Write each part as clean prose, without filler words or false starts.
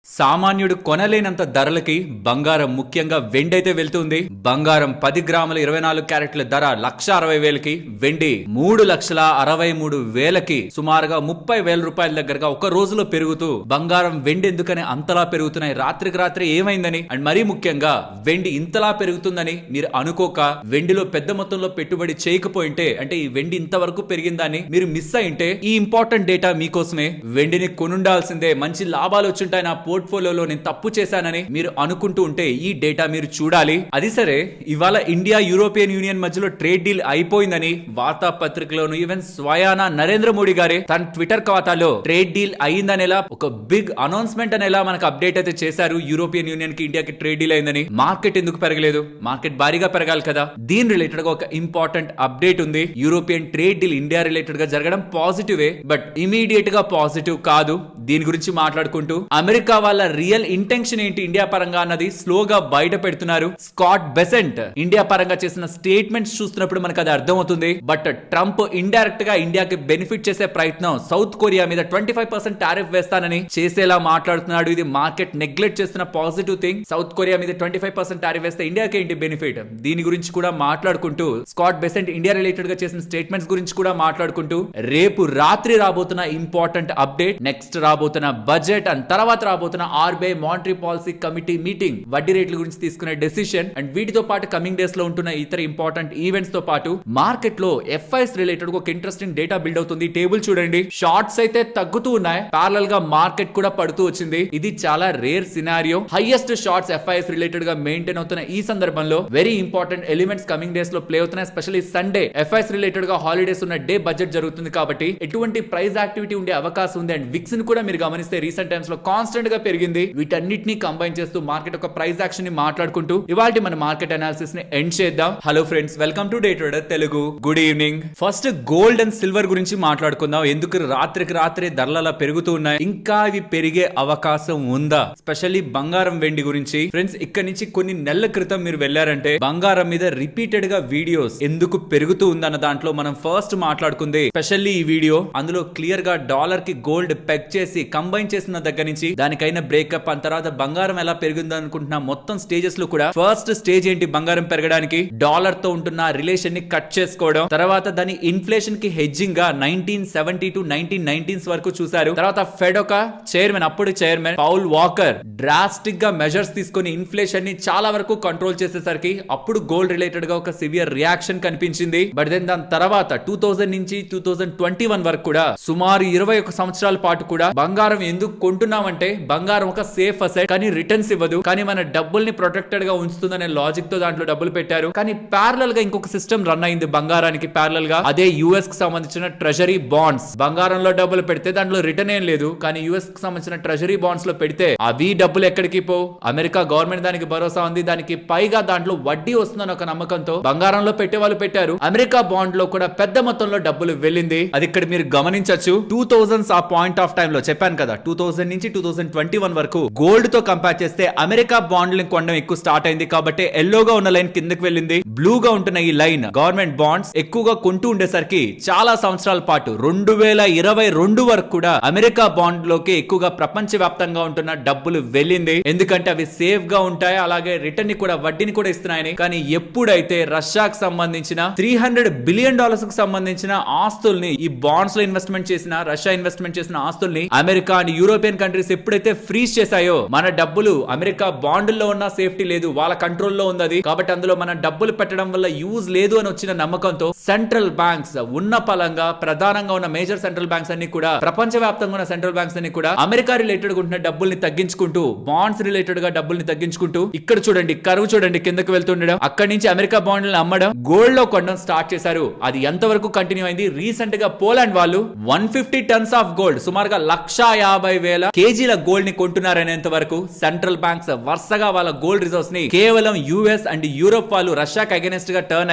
సామాన్యుడు కొనలేనంత ధరలకి బంగారం ముఖ్యంగా వెండి అయితే వెళ్తుంది. బంగారం 10 గ్రాముల 24 క్యారెట్ల ధర 1,60,000కి, వెండి 3,63,000కి, సుమారుగా 30,000 రూపాయల దగ్గరగా ఒక రోజులో పెరుగుతూ బంగారం వెండి ఎందుకని అంతలా పెరుగుతున్నాయి, రాత్రికి రాత్రి ఏమైందని అండ్ మరీ ముఖ్యంగా వెండి ఇంతలా పెరుగుతుందని మీరు అనుకోక వెండిలో పెద్ద మొత్తంలో పెట్టుబడి చేయకపోయింటే, అంటే ఈ వెండి ఇంతవరకు పెరిగిందని మీరు మిస్ అయింటే ఈ ఇంపార్టెంట్ డేటా మీకోసమే. వెండిని కొనుండాల్సిందే, మంచి లాభాలు వచ్చుంటాయి నా పోర్ట్ఫోలియోలో, నేను తప్పు చేశానని మీరు అనుకుంటూ ఉంటే ఈ డేటా మీరు చూడాలి. అది సరే, ఇవాళ ఇండియా యూరోపియన్ యూనియన్ మధ్యలో ట్రేడ్ డీల్ అయిపోయిందని వార్తాపత్రికలోను ఈవెన్ స్వయానా నరేంద్ర మోడీ గారే తన ట్విట్టర్ ఖాతాలో ట్రేడ్ డీల్ అయిందనేలా ఒక బిగ్ అనౌన్స్మెంట్ అనేలా మనకు అప్డేట్ అయితే చేశారు. యూరోపియన్ యూనియన్ కి ఇండియాకి ట్రేడ్ డీల్ అయిందని. మార్కెట్ ఎందుకు పెరగలేదు? మార్కెట్ భారీగా పెరగాలి కదా. దీని రిలేటెడ్ గా ఒక ఇంపార్టెంట్ అప్డేట్ ఉంది. European trade deal India related గా జరగడం పాజిటివే, బట్ ఇమీడియట్ గా పాజిటివ్ కాదు. దీని గురించి మాట్లాడుకుంటూ అమెరికా వాళ్ళ రియల్ ఇంటెన్షన్ ఏంటి ఇండియా పరంగా అన్నది స్లోగా బయట పెడుతున్నారు. స్కాట్ బెసెంట్ ఇండియా పరంగా చేసిన స్టేట్మెంట్స్ చూస్తున్నప్పుడు మనకు అది అర్థమవుతుంది. బట్ ట్రంప్ ఇండైరెక్ట్ గా ఇండియాకి బెనిఫిట్ చేసే ప్రయత్నం, సౌత్ కొరియా మీద 25% టారిఫ్ వేస్తానని చేసేలా మాట్లాడుతున్నాడు. ఇది మార్కెట్ నెగ్లెక్ట్ చేస్తున్న పాజిటివ్ థింగ్. సౌత్ కొరియా మీద 25% టారిఫ్ వేస్తే ఇండియాకి ఏంటి బెనిఫిట్? దీని గురించి కూడా మాట్లాడుకుంటూ స్కాట్ బెసెంట్ ఇండియా రిలేటెడ్ గా చేసిన స్టేట్మెంట్స్ గురించి కూడా మాట్లాడుకుంటూ రేపు రాత్రి రాబోతున్న ఇంపార్టెంట్ అప్డేట్, నెక్స్ట్ రాబోతున్న బడ్జెట్ అండ్ తర్వాత రాబోతున్న RBI monetary policy committee meeting, వడ్డీ రేట్ల గురించి తీసుకునే డెసిషన్ అండ్ వీటితో పాటు కమింగ్ డేస్ లో ఉంటున్న ఇతర ఇంపార్టెంట్ ఈవెంట్స్ తో పాటు మార్కెట్ లో ఎఫ్ఐఎస్ రిలేటెడ్ ఒక ఇంట్రెస్టింగ్ డేటా బిల్డ్ అవుతుంది. టేబుల్ చూడండి, షార్ట్స్ అయితే తగ్గుతూ ఉన్నాయి, ప్యారలల్ గా మార్కెట్ కూడా పడుతూ వచ్చింది. ఇది చాలా rare scenario. Highest shorts FIs related గా మెయింటైన్ అవుతున్న ఈ సందర్భంలో very important elements coming days లో ప్లే అవుతున్నాయి. ఎస్పెషల్లీ సండే ఎఫ్ఐఎస్ రిలేటెడ్ గా హాలిడేస్ ఉన్న డే బడ్జెట్ జరుగుతుంది కాబట్టి ఎటువంటి ప్రైస్ యాక్టివిటీ ఉండే అవకాశం ఉంది. అండ్ విక్స్ ని కూడా మీరు గమనిస్తే రీసెంట్ టైమ్స్ లో కాన్స్టెంట్ గా పెరిగింది. వీటన్నిటిని కంబైన్ చేస్తూ మార్కెట్ ఒక ప్రైస్ యాక్షన్ ని మాట్లాడుకుంటూ ఇవాల్టి మన మార్కెట్ అనాలిసిస్ ని ఎండ్ చేద్దాం. Hello friends, welcome to day trader Telugu. Good evening. First gold and silver గురించి మాట్లాడుకుందాం. ఎందుకు రాత్రికి రాత్రి ధరలు అలా పెరుగుతూ ఉన్నాయి, ఇంకా ఇవి పెరిగే అవకాశం ఉందా? స్పెషల్లీ బంగారం వెండి గురించి ఫ్రెండ్స్, ఇక్కడ నుంచి కొన్ని నెలల క్రితం మీరు వెళ్ళారంటే బంగారం మీద రిపీటెడ్ గా వీడియోస్ ఎందుకు పెరుగుతూ ఉందన్న దాంట్లో మనం ఫస్ట్ మాట్లాడుకుంది స్పెషల్లీ ఈ వీడియో. అందులో క్లియర్ గా డాలర్ కి గోల్డ్ పెగ్ చేసి కంబైన్ చేసిన దగ్గర నుంచి దానికైన బ్రేకప్ అండ్ తర్వాత బంగారం ఎలా పెరిగింది అనుకుంటున్నా మొత్తం స్టేజెస్ లో కూడా ఫస్ట్ స్టేజ్ ఏంటి బంగారం పెరగడానికి? డాలర్ తో ఉంటున్న రిలేషన్ ని కట్ చేసుకోవడం, తర్వాత దాని ఇన్ఫ్లేషన్ కి హెడ్జింగ్ గా 1970 టు 1990s వరకు చూసారు. తర్వాత ఫెడ్ ఒక చైర్మన్, అప్పుడు చైర్మన్ పౌల్ వాకర్ డ్రాస్టిక్ గా మెజర్స్ తీసుకుని ఇన్ఫ్లేషన్ ని చాలా వరకు కంట్రోల్ చేసేసరికి అప్పుడు గోల్డ్ రిలేటెడ్ గా ఒక సివియర్ రియాక్షన్ కనిపించింది. బట్ దెన్ దాని తర్వాత 2000 నుంచి 2021 వరకు కూడా సుమారు 21 సంవత్సరాల పాటు కూడా బంగారం ఎందుకు కొంటున్నామంటే బంగారం ఒక సేఫ్ అసెట్, కానీ రిటర్న్స్ ఇవ్వదు, కానీ మన డబ్బుల్ని ప్రొటెక్టెడ్ గా ఉంచుతుందనే లాజిక్ తో దాంట్లో డబ్బులు పెట్టారు. కానీ ప్యారలల్ గా ఇంకొక సిస్టమ్ రన్ అయింది బంగారానికి ప్యారలల్ గా. అదే యుఎస్ కి సంబంధించిన ట్రెజరీ బాండ్స్. బంగారంలో డబ్బులు పెడితే దాంట్లో రిటర్న్ ఏం లేదు, కానీ యుఎస్ కి సంబంధించిన ట్రెజరీ బాండ్స్ లో పెడితే అవి డబ్బులు ఎక్కడికి పో, అమెరికా గవర్నమెంట్ దానికి భరోసా ఉంది, దానికి పైగా దాంట్లో వడ్డీ వస్తుందని ఒక నమ్మకంతో బంగారంలో పెట్టే వాళ్ళు పెట్టారు. అమెరికా బాండ్ లో కూడా పెద్ద మొత్తంలో డబ్బులు వెళ్ళింది. అది ఇక్కడ మీరు గమనించవచ్చు. 2000s ఆ పాయింట్ ఆఫ్ టైమ్ లో చెప్పాను కదా, 2000 నుంచి 2021 వరకు గోల్డ్ తో కంపేర్ చేస్తే అమెరికా బాండ్లను కొనడం ఎక్కువ స్టార్ట్ అయింది. కాబట్టి ఎల్లోగా ఉన్న లైన్ కిందకి వెళ్ళింది, బ్లూగా ఉంటున్న ఈ లైన్ గవర్నమెంట్ బాండ్స్ ఎక్కువగా కొంటూ ఉండేసరికి చాలా సంవత్సరాల పాటు 2022 వరకు కూడా అమెరికా బాండ్ లోకి ఎక్కువగా ప్రపంచ వ్యాప్తంగా ఉంటున్న డబ్బులు వెళ్ళింది. ఎందుకంటే అవి సేఫ్ గా ఉంటాయి, అలాగే రిటర్న్ ని కూడా వడ్డీని కూడా ఇస్తున్నాయని. కానీ ఎప్పుడైతే రష్యాకు సంబంధించిన $300 బిలియన్ కు సంబంధించిన ఆస్తుల్ని ఈ బాండ్స్ లో ఇన్వెస్ట్మెంట్ చేసిన, రష్యా ఇన్వెస్ట్మెంట్ చేసిన ఆస్తుల్ని అమెరికా అండ్ యూరోపియన్ కంట్రీస్ ఎప్పుడైతే ఫ్రీజ్ చేశాయో, మన డబ్బులు అమెరికా బాండ్లో ఉన్న సేఫ్టీ లేదు, వాళ్ళ కంట్రోల్లో ఉంది. కాబట్టి అందులో మన డబ్బులు పెట్టడం వల్ల యూజ్ లేదు అని వచ్చిన నమ్మకంతో సెంట్రల్ బ్యాంక్స్ ఉన్న పలంగా ప్రధానంగా ఉన్న మేజర్ సెంట్రల్ బ్యాంక్స్ అన్ని కూడా, ప్రపంచ వ్యాప్తంగా ఉన్న సెంట్రల్ బ్యాంక్స్ అన్ని కూడా అమెరికా రిలేటెడ్ ఉంటున్న డబ్బుల్ని తగ్గించుకుంటూ, బాండ్స్ రిలేటెడ్ గా డబ్బుల్ని తగ్గించుకుంటూ, ఇక్కడ చూడండి కరువు చూడండి కిందకి వెళ్తుండడం, అక్కడి నుంచి అమెరికా బాండ్లను అమ్మడం, గోల్డ్ లో కొనడం స్టార్ట్ చేశారు. అది ఎంతవరకు కంటిన్యూ అయింది? రీసెంట్ గా పోలాండ్ వాళ్ళు 150 టన్స్ ఆఫ్ గోల్డ్, సుమారుగా 150,000 కేజీల గోల్డ్ ని కొంటున్నారనేంత వరకు సెంట్రల్ బ్యాంక్స్ వరుసగా వాళ్ళ గోల్డ్ రిజర్వ్స్ ని కేవలం యుఎస్ అండ్ యూరోప్ వాళ్ళు రష్యాకి అగైనెస్ట్ గా టర్న్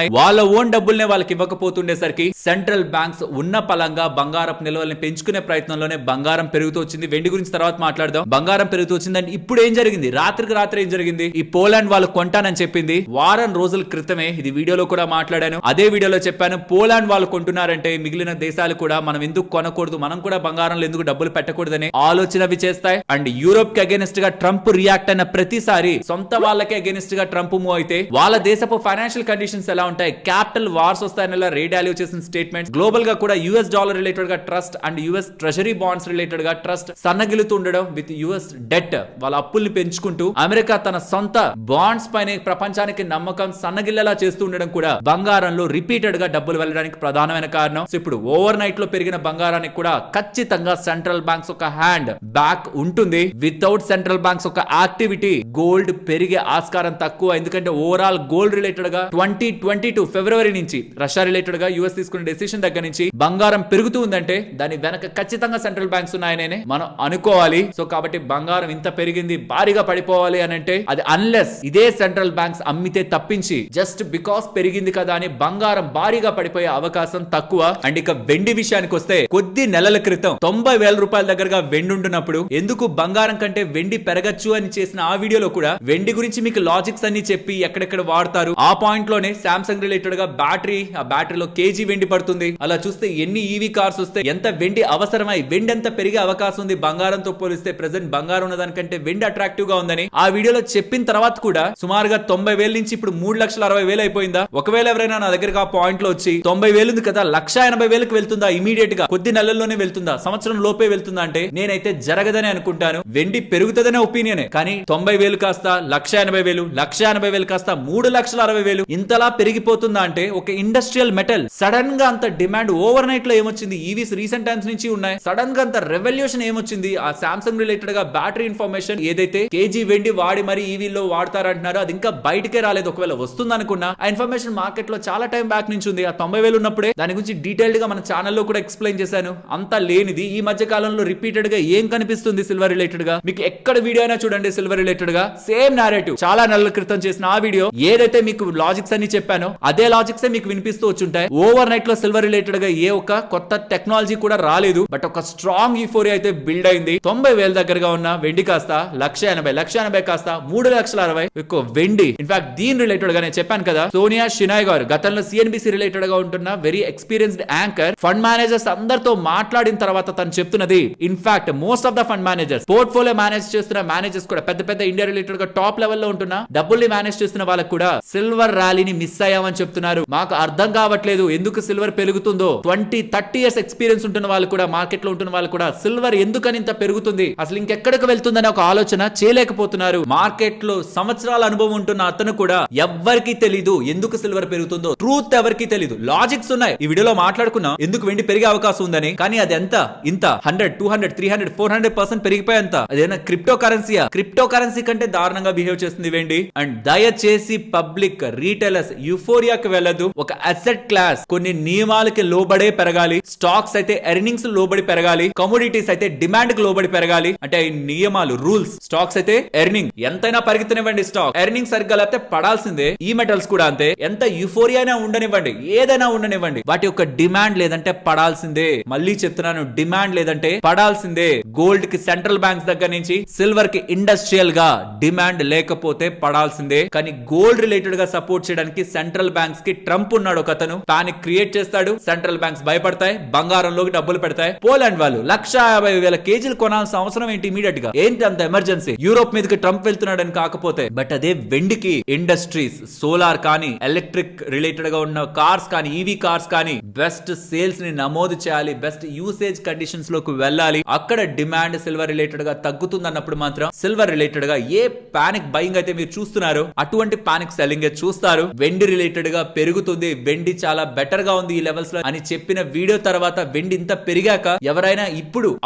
అయ్యి వాళ్ళ ఓన్ డబ్బుల్నే వాళ్ళకి ఇవ్వకపోతుండేసరికి సెంట్రల్ బ్యాంక్స్ ఉన్న పలంగా బంగారపు నిల్వల్ని పెంచుకునే ప్రయత్నంలోనే బంగారం పెరుగుతూ వచ్చింది. వెండి గురించి తర్వాత మాట్లాడదాం. బంగారం పెరుగుతూ వచ్చింది. అండ్ ఇప్పుడు ఏం జరిగింది? రాత్రికి రాత్రి ఏం జరిగింది? ఈ పోలాండ్ వాళ్ళు కొంటానని చెప్పింది వారం రోజుల క్రితమే. ఇది వీడియోలో కూడా మాట్లాడాను. అదే వీడియోలో చెప్పాను, పోలాండ్ వాళ్ళు కొంటున్నారంటే మిగిలిన దేశాలు కూడా మనం ఎందుకు కొనకూడదు, మనం కూడా బంగారంలో ఎందుకు డబ్బులు పెట్టకూడదని ఆలోచన అవి చేస్తాయి. అండ్ అండ్ యూరోప్ కి అగేనిస్ట్ గా ట్రంప్ రియాక్ట్ అయిన ప్రతిసారి సొంత వాళ్ళకి అగేనిస్ట్ గా ట్రంప్ మూవ్ అయితే వాళ్ళ దేశపు ఫైనాన్షియల్ కండిషన్స్ ఎలా ఉంటాయి, క్యాపిటల్ వార్స్ వస్తాయని రేడాలియో చేసిన స్టేట్మెంట్, గ్లోబల్ గా కూడా యుఎస్ డాలర్ రిలేటెడ్ గా trust and US treasury bonds related గా ట్రస్ట్ సన్నగిలుతూ ఉండడం విత్ యుఎస్ డెట్, వాళ్ళ అప్పుల్ని పెంచుకుంటూ అమెరికా తన సొంత బాండ్స్ పైన ప్రపంచానికి నమ్మకం సన్నగిల్లేలా చేస్తూ ఉండడం కూడా బంగారంలో రిపీటెడ్ గా డబ్బులు వెళ్ళడానికి ప్రధానమైన కారణం. సో ఇప్పుడు ఓవర్ నైట్ లో పెరిగిన బంగారానికి కూడా ఖచ్చితంగా సెంట్రల్ బ్యాంక్స్ ఒక హ్యాండ్ బ్యాక్ ఉంటుంది. వితౌట్ సెంట్రల్ బ్యాంక్స్ ఒక యాక్టివిటీ గోల్డ్ పెరిగే ఆస్కారం తక్కువ. ఎందుకంటే ఓవరాల్ గోల్డ్ రిలేటెడ్ గా 2022 ఫిబ్రవరి నుంచి రష్యా రిలేటెడ్ గా యుఎస్ తీసుకున్న డెసిషన్ దగ్గర నుంచి బంగారం పెరుగుతూ ఉందంటే దాని వెనక ఖచ్చితంగా సెంట్రల్ బ్యాంక్స్ ఉన్నాయనే మనం అనుకోవాలి. సో కాబట్టి బంగారం ఇంత పెరిగింది భారీగా పడిపోవాలి అని అంటే అది అన్లెస్ ఇదే సెంట్రల్ బ్యాంక్స్ అమ్మితే తప్పించి జస్ట్ బికాస్ పెరిగింది కదా అని బంగారం భారీగా పడిపోయే అవకాశం తక్కువ. అండ్ ఇక వెండి విషయానికి వస్తే కొద్ది నెలల క్రితం 90,000 రూపాయల దగ్గరగా వెండి ఉంటున్నప్పుడు ఎందుకు బంగారం కంటే వెండి పెరగచ్చు అని చేసిన ఆ వీడియోలో కూడా వెండి గురించి మీకు లాజిక్స్ అన్ని చెప్పి ఎక్కడెక్కడ వాడతారు ఆ పాయింట్ లోనే సామ్సంగ్ రిలేటెడ్ గా బ్యాటరీ, ఆ బ్యాటరీలో కేజీ వెండి పడుతుంది, అలా చూస్తే ఎన్ని ఈవీ కార్స్ వస్తే ఎంత వెండి అవసరమై వెండి ఎంత పెరిగే అవకాశం ఉంది బంగారంతో పోలిస్తే ప్రెసెంట్ బంగారం ఉన్న దానికంటే వెండి అట్రాక్టివ్ గా ఉందని ఆ వీడియోలో చెప్పిన తర్వాత కూడా సుమారుగా 90,000 నుంచి ఇప్పుడు 3,60,000 అయిపోయిందా. ఒకవేళ ఎవరైనా నా దగ్గరకు ఆ పాయింట్ లో వచ్చి 90,000 ఉంది కదా 1,80,000 వెళ్తుందా ఇమీడియట్ గా, కొద్ది నెలల్లోనే వెళ్తుందా, సంవత్సరం లోపే వెళ్తుందా అంటే నేనైతే జరగదని అనుకుంటాను. వెండి పెరుగుతుందనే ఒపీనియనే, కానీ 90,000 కాస్త 1,80,000, 1,80,000 కాస్త 3,60,000 ఇంతలా పెరిగిపోతుందా అంటే ఒక ఇండస్ట్రియల్ మెటల్ సడన్ గా అంత డిమాండ్ ఓవర్ నైట్ లో ఏమొచ్చింది, ఈవీస్ రీసెంట్ టైమ్స్ నుంచి ఉన్నాయి, సడన్ గా అంత రెవల్యూషన్ ఏమొచ్చింది. ఆ సామ్సంగ్ రిలేటెడ్ గా బ్యాటరీ ఇన్ఫర్మేషన్ ఏదైతే కేజీ వెండి వాడి మరి ఈవీలో వాడతారంటున్నారో అది ఇంకా బయటకే రాలేదు. ఒకవేళ వస్తుంది అనుకున్నా ఆ ఇన్ఫర్మేషన్ మార్కెట్ లో చాలా టైం బ్యాక్ నుంచి ఉంది. ఆ 90,000 ఉన్నప్పుడే దాని గురించి డీటెయిల్డ్ గా మన ఛానల్లో కూడా ఎక్స్ప్లెయిన్ చేశాను. అంత లేనిది ఈ మధ్య కాలంలో రిపీటెడ్ గా ఏం కనిపిస్తుంది సిల్వర్ రిలేటెడ్ గా, మీకు ఎక్కడ వీడియో అయినా చూడండి సిల్వర్ రిలేటెడ్ గా సేమ్ నారేటివ్ చాలా నెలల క్రితం చేసిన ఆ వీడియో ఏదైతే మీకు లాజిక్స్ అని చెప్పానో అదే లాజిక్స్ మీకు వినిపిస్తూ వచ్చుంటాయి. ఓవర్ నైట్ లో సిల్వర్ రిలేటెడ్ గా ఏ ఒక్క కొత్త టెక్నాలజీ కూడా రాలేదు, బట్ ఒక స్ట్రాంగ్ యూఫోరియా అయితే బిల్డ్ అయింది. 90,000 దగ్గరగా ఉన్న వెండి కాస్త 1,80,000 కాస్త 3,60,000 ఎక్కువ వెండి. ఇన్ఫాక్ట్ దీని రిలేటెడ్ గా నేను చెప్పాను కదా, సోనియా షినాయ్ గారు గతంలో సిఎన్బిసి రిలేటెడ్ గా ఉంటున్న very experienced anchor, fund managers అందరితో మాట్లాడిన తర్వాత తను చెప్తున్నది, in fact most of the fund managers portfolio manage చేస్తున్న మేనేజర్స్ కూడా పెద్ద పెద్ద ఇండియా రిలేటెడ్ గా టాప్ లెవెల్ లో ఉంటున్న డబ్బుల్ని మేనేజ్ చేస్తున్న వాళ్ళకి కూడా సిల్వర్ ర్యాలీని మిస్ అయ్యామని చెప్తున్నారు. మాకు అర్థం కావట్లేదు ఎందుకు సిల్వర్ పెరుగుతుందో. 20-30 ఇయర్స్ ఎక్స్పీరియన్స్ ఉంటున్న వాళ్ళు కూడా, మార్కెట్ లో ఉంటున్న వాళ్ళు కూడా సిల్వర్ ఎందుకని ఇంత పెరుగుతుంది, అసలు ఇంకెక్కడికి వెళ్తుందని ఒక ఆలోచన చేయలేకపోతున్నారు. మార్కెట్ లో సంవత్సరాల అనుభవం ఉంటున్న అతను కూడా ఎవ్వరికి తెలీదు ఎందుకు సిల్వర్ పెరుగుతుందో, ట్రూత్ ఎవరికి తెలీదు. లాజిక్స్ ఉన్నాయి, ఈ వీడియోలో మాట్లాడుకున్నా ఎందుకు వెండి పెరిగే అవకాశం ఉందని, కానీ అది ఎంత ఇంత 100, 200, 300, 400% పెరిగిపోయేంత అదేనా క్రిప్టో కరెన్సీయా? క్రిప్టో కరెన్సీ కంటే దారుణంగా బిహేవ్ చేస్తుంది వెండి. అండ్ దయచేసి పబ్లిక్ రీటైలర్స్ యూఫోరియాకి వెళ్ళదు. ఒక అసెట్ క్లాస్ కొన్ని నియమాలకి లోబడే పెరగాలి. స్టాక్స్ అయితే ఎర్నింగ్స్ లోబడి పెరగాలి, కమోడిటీస్ అయితే డిమాండ్ కి లోబడి పెరగాలి. అంటే ఈ నియమాలు రూల్స్. స్టాక్స్ అయితే ఎర్నింగ్ ఎంతైనా పరిగెత్తనివ్వండి, స్టాక్ ఎర్నింగ్ సరిగ్గా లేకపోతే పడాల్సిందే. ఈ మెటల్స్ కూడా అంతే, ఎంత యూఫోరియా ఉండనివ్వండి, ఏదైనా ఉండనివ్వండి, వాటి యొక్క డిమాండ్ లేదంటే పడాల్సిందే. మళ్ళీ చెప్తున్నాను, డిమాండ్ లేదంటే పడాల్సిందే. గోల్డ్ కి సెంట్రల్ బ్యాంక్స్ దగ్గర నుంచి సిల్వర్ కి ఇండస్ట్రియల్ గా డిమాండ్ లేకపోతే పడాల్సిందే. కానీ గోల్డ్ రిలేటెడ్ గా సపోర్ట్ చేయడానికి సెంట్రల్ బ్యాంక్స్ కి ట్రంప్ ఉన్నాడు, ఒక అతను పానిక్ క్రియేట్ చేస్తాడు, సెంట్రల్ బ్యాంక్స్ భయపడతాయి, బంగారంలోకి డబ్బులు పెడతాయి. పోలాండ్ వాళ్ళు 150,000 కేజీలు కొనాల్సిన అవసరం ఏంటి ఇమీడియట్ గా, ఏంటి అంత ఎమర్జెన్సీ? యూరోప్ మీదకి ట్రంప్ వెళ్తున్నాడని కాకపోతే, బట్ అదే వెండికి ఇండస్ట్రీస్, సోలార్ కానీ ఎలక్ట్రిక్ రిలేటెడ్ గా ఉన్న కార్స్ కానీ ఈవీ కార్స్ కానీ బెస్ట్ సేల్స్ ని నమోదు చేయాలి, బెస్ట్ యూసేజ్ కండిషన్స్ లోకి వెళ్ళాలి. అక్కడ డిమాండ్ సిల్వర్ రిలేటెడ్ గా తగ్గుతుంది అన్నప్పుడు మాత్రం సిల్వర్ రిలేటెడ్ గా ఏ పానిక్ బయింగ్ అయితే మీరు చూస్తున్నారో అటువంటి పానిక్ సెల్లింగ్ చూస్తారు. వెండి రిలేటెడ్ గా పెరుగుతుంది, వెండి చాలా బెటర్ గా ఉంది ఈ లెవెల్స్ లో అని చెప్పిన వీడియో తర్వాత వెండి ఇంత పెరిగాక ఎవరైనా